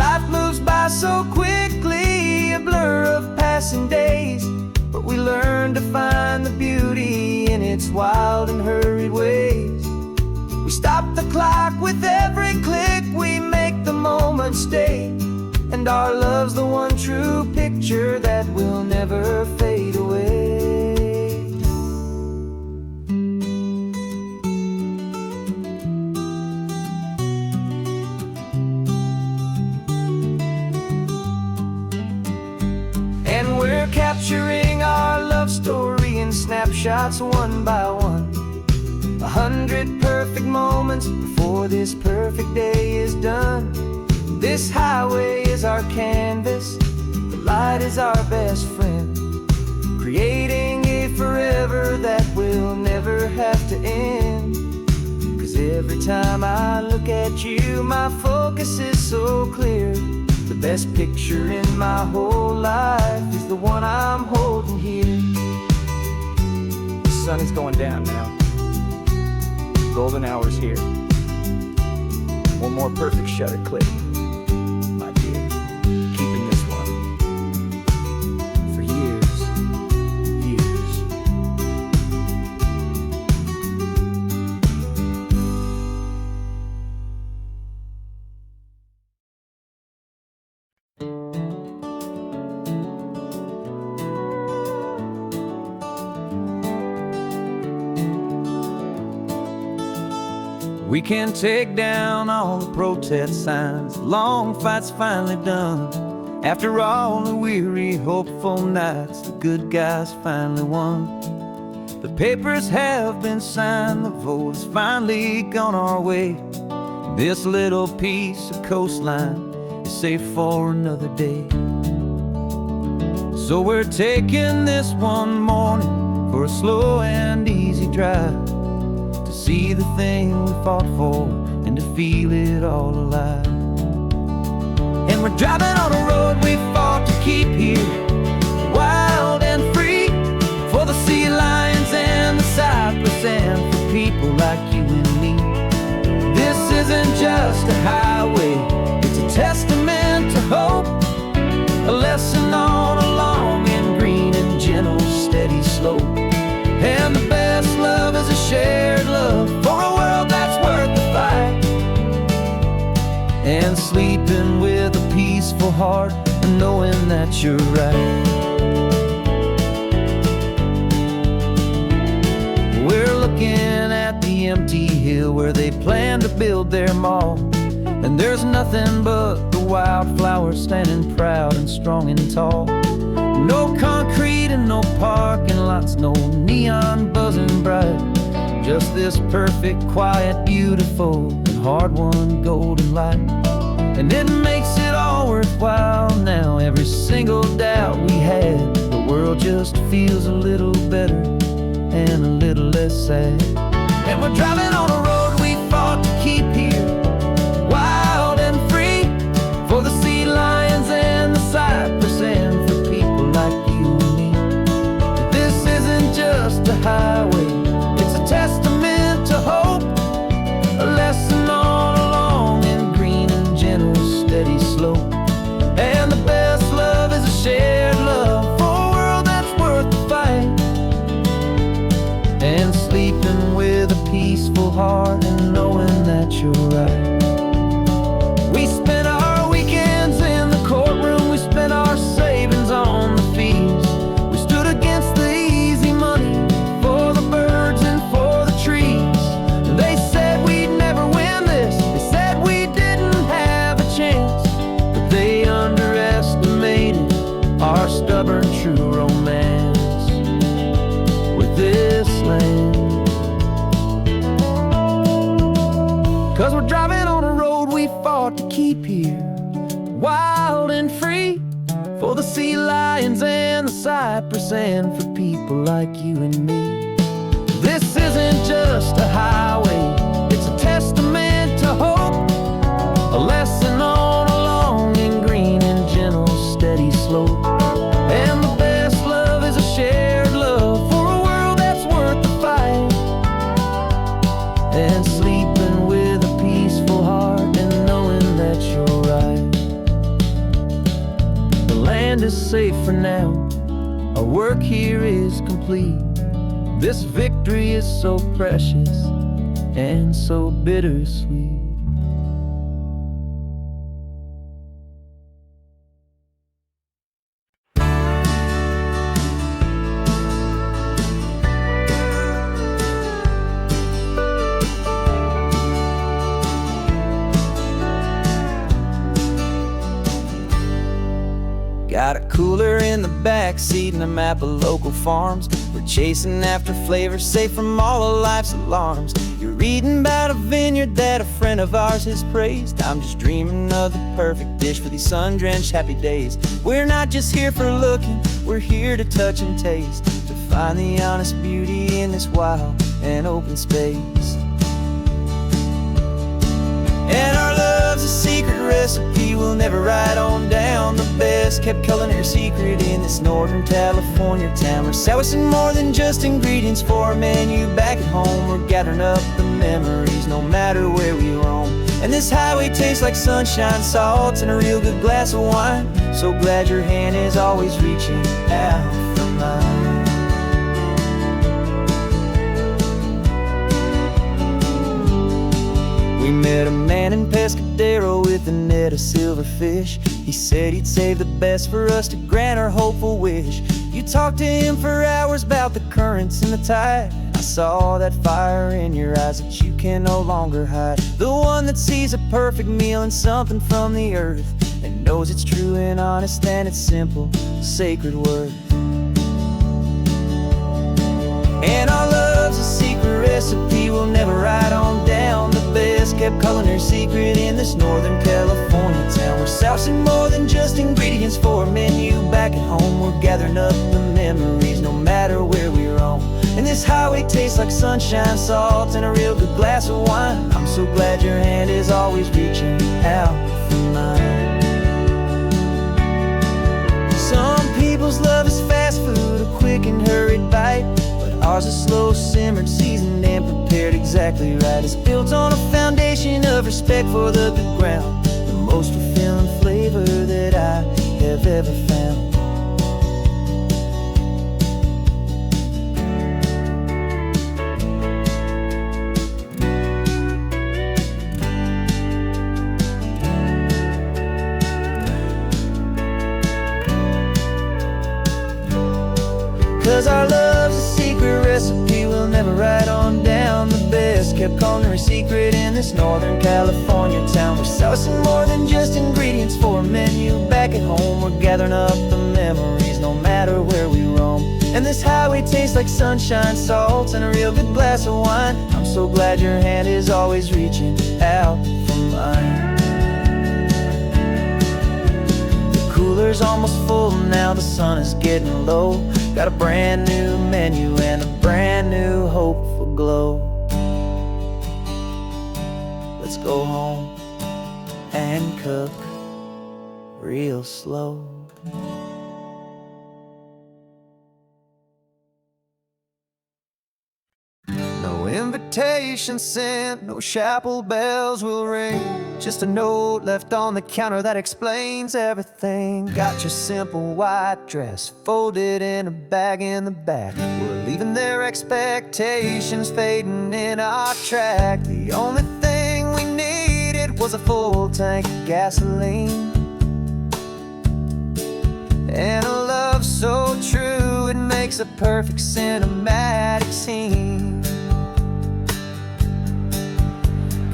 Life moves by so quickly, a blur of passing days, but we learn to find the beauty in its wild and hurried ways. We stop the clock with every click, we make the moment stay, and our love's the one true picture that will never fade away. snapshots one by one. 100 perfect moments before this perfect day is done. This highway is our canvas, the light is our best friend, creating a forever that will never have to end. 'Cause every time I look at you, my focus is so clear. The best picture in my whole life is the one I'm holding here. The sun is going down now. Golden hour's here. One more perfect shutter click, my dear. Keeping this one for years, years. We can take down all the protest signs. Long fight's finally done. After all the weary, hopeful nights, the good guys finally won. The papers have been signed, the vote has finally gone our way. This little piece of coastline is safe for another day. So we're taking this one morning for a slow and easy drive, see the thing we fought for and to feel it all alive. And we're driving on a road we fought to keep here, wild and free, for the sea lions and the cypress and for people like you and me. This isn't just a highway, it's a testament to hope, a lesson on a long and green and gentle steady slope. And the best love is a shared love for a world that's worth the fight. And sleeping with a peaceful heart and knowing that you're right. We're looking at the empty hill where they plan to build their mall, and there's nothing but the wildflowers standing proud and strong and tall. No concrete and no parking lots, no neon buzzing bright, just this perfect, quiet, beautiful, and hard-won golden light. And it makes it all worthwhile now. Every single doubt we had, the world just feels a little better and a little less sad. And we're driving on a road we fought to keep here, wild and free, for the sea lions and the cypress and for people like you and me. This isn't just a highway, it's a testament to hope, a lesson on a long and green and gentle steady slope. And the best love is a shared love for a world that's worth the fight. And sleeping with a peaceful heart and knowing that you're right. We spent our weekends in the courtroom, we spent our savings on the fees. We stood against the easy money for the birds and for the trees. And they said we'd never win this, they said we didn't have a chance, but they underestimated our stubborn true romance with this land. 'Cause we're driving on a road we fought to keep here, wild and free, for the sea lions and the cypress and for people like you and me. This isn't just a highway, it's a testament to hope, a lesson on a long and green and gentle steady slope. And the best love is a shared love for a world that's worth the fight. And sleeping with a peaceful heart and knowing that you're right. The land is safe for now, our work here is complete. This victory is so precious and so bittersweet. Got a cooler in the back seat and a map of local farms. We're We're chasing after flavors safe from all of life's alarms. You're reading about a vineyard that a friend of ours has praised. I'm just dreaming of the perfect dish for these sun-drenched happy days. We're not just here for looking, we're here to touch and taste, to find the honest beauty in this wild and open space. And our love's a secret recipe we'll never write on down. The best kept culinary secret in this Northern California town. We're sourcing more than just ingredients for a menu back at home. We're gathering up the memories no matter where we roam. And this highway tastes like sunshine, salt, and a real good glass of wine. So glad your hand is always reaching out for mine. We met a man in Pescadero with a net of silverfish. He said he'd save the best for us to grant our hopeful wish. You talked to him for hours about the currents and the tide. I saw that fire in your eyes that you can no longer hide. The one that sees a perfect meal in something from the earth, and knows it's true and honest and it's simple, sacred word. And our love's a secret recipe we'll never write on down. The best kept culinary secret in this Northern California town. We're sourcing more than just ingredients for a menu back at home. We're gathering up the memories no matter where we roam. And this highway tastes like sunshine, salt, and a real good glass of wine. I'm so glad your hand is always reaching out for mine. Some people's love is fast food, a quick and hurried bite. Ours is slow simmered, seasoned, and prepared exactly right. It's built on a foundation of respect for the good ground, the most fulfilling flavor that I have ever found. 'Cause our love's a secret recipe we'll never write on down. The best kept culinary secret in this Northern California town. We're sourcing more than just ingredients for a menu back at home. We're gathering up the memories no matter where we roam. And this highway tastes like sunshine, salt, and a real good glass of wine. I'm so glad your hand is always reaching out for mine. The cooler's almost full now, the sun is getting low. Got a brand new menu and a brand new hopeful glow. Let's go home and cook real slow. No invitation sent, no chapel bells will ring. Just a note left on the counter that explains everything. Got your simple white dress folded in a bag in the back. We're leaving their expectations fading in our track. The only thing we needed was a full tank of gasoline, and a love so true it makes a perfect cinematic scene.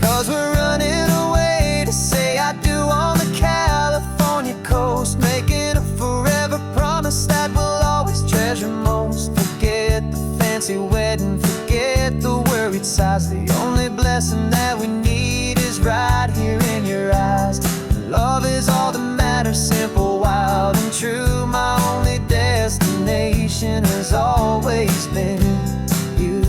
'Cause we're running away to say I do on the California coast, making a forever promise that we'll always treasure most. Forget the fancy wedding, forget the worried sighs. The only blessing that we need is right here in your eyes. Love is all that matters, simple, wild, and true. My only destination has always been you.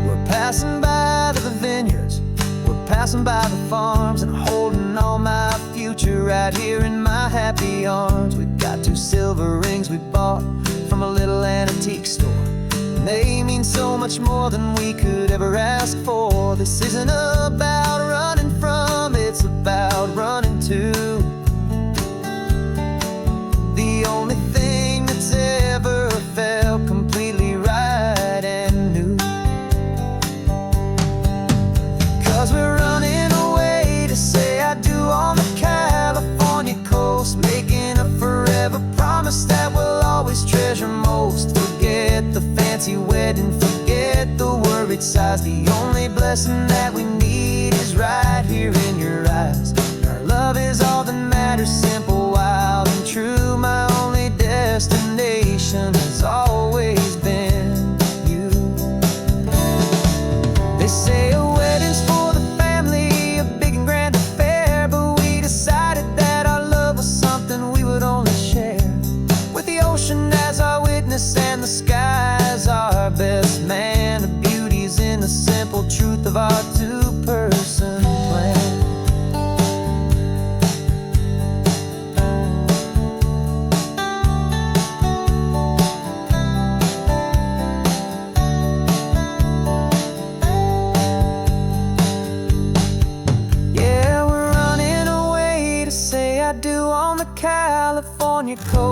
We're passing by the vineyards, we're passing by the farms, and holding all my future right here in my happy arms. We've got 2 silver rings we bought from a little antique store, and they mean so much more than we could ever ask for. This isn't about running from, it's about running to the only thing that's ever felt completely right and new. 'Cause we're running away to say I do on the California coast, making a forever promise that we'll always treasure most. Forget the fancy wedding, forget the worried sighs. The only blessing that we need is right here in your eyes. Our love is all that matters, simple, wild, and true. My only destination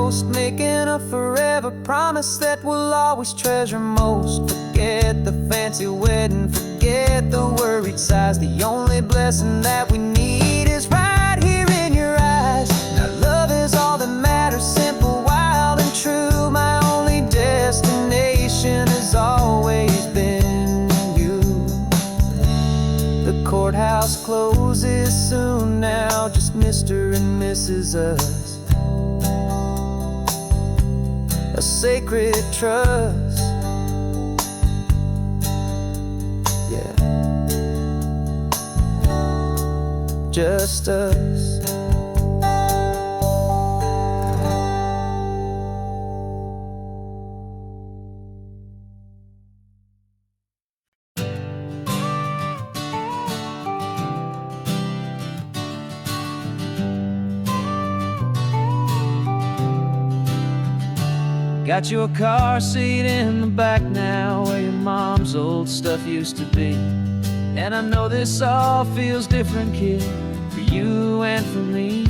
toast, making a forever promise that we'll always treasure most. Forget the fancy wedding, forget the worried sighs. The only blessing that we need is right here in your eyes. Now love is all that matters, simple, wild, and true. My only destination has always been you. The courthouse closes soon now, just Mr. and Mrs. Us. A sacred trust. Yeah, just us. Got your car seat in the back now, where your mom's old stuff used to be. And I know this all feels different, kid, for you and for me.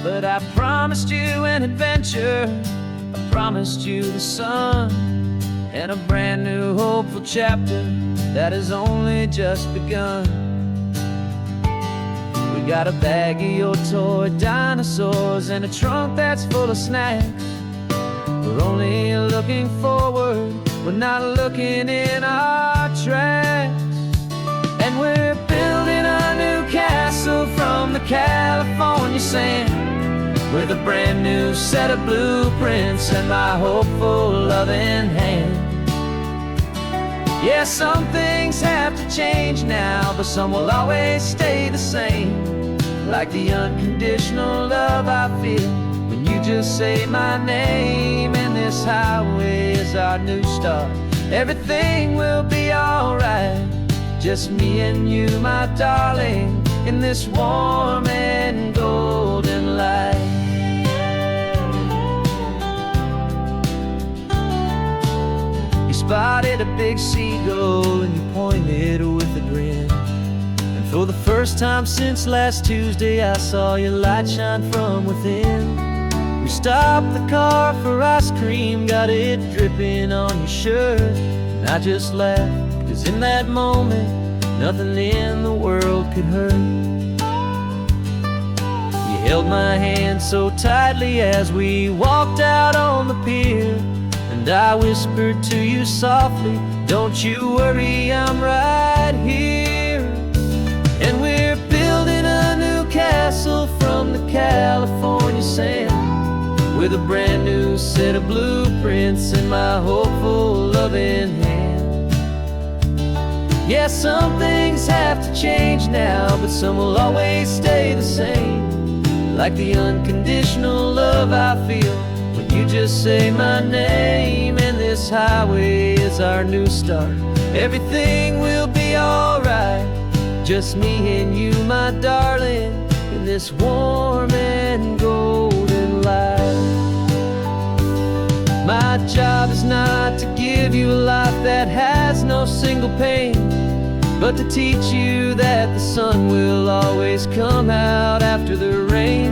But I promised you an adventure, I promised you the sun, and a brand new hopeful chapter that has only just begun. We got a bag of your toy dinosaurs and a trunk that's full of snacks. We're only looking forward, we're not looking in our tracks. And we're building a new castle from the California sand, with a brand new set of blueprints and my hopeful loving hand. Yeah, some things have to change now, but some will always stay the same. Like the unconditional love I feel when you just say my name. And this highway is our new start. Everything will be alright, just me and you, my darling, in this warm and golden light. You spotted a big seagull and you pointed with a grin. And for the first time since last Tuesday, I saw your light shine from within. We stopped the car for ice cream, got it dripping on your shirt. And I just laughed, 'cause in that moment, nothing in the world could hurt. You held my hand so tightly as we walked out on the pier, and I whispered to you softly, don't you worry, I'm right here. And we're building a new castle from the California sand, with a brand new set of blueprints in my hopeful loving hand. Yeah, some things have to change now, but some will always stay the same. Like the unconditional love I feel when you just say my name. And this highway is our new start. Everything will be alright, just me and you, my darling, in this warm and golden light. My job is not to give you a life that has no single pain, but to teach you that the sun will always come out after the rain.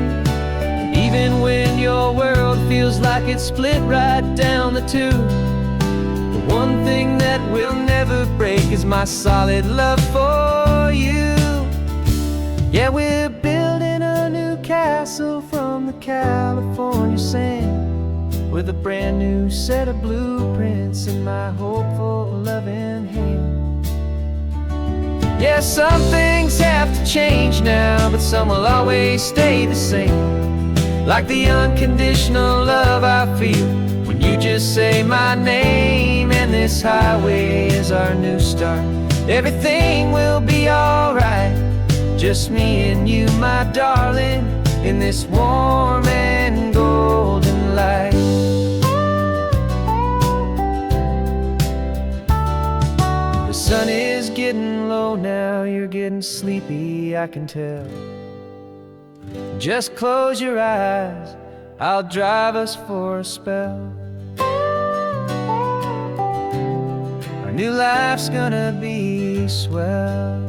Even when your world feels like it's split right down the two, the one thing that will never break is my solid love for you. Yeah, we're building a new castle from the California sand, with a brand new set of blueprints in my hopeful loving hand. Yeah, some things have to change now, but some will always stay the same. Like the unconditional love I feel when you just say my name. And this highway is our new start. Everything will be alright, just me and you, my darling, in this warm and golden light. The sun is getting low now, you're getting sleepy, I can tell. Just close your eyes, I'll drive us for a spell. Our new life's gonna be swell.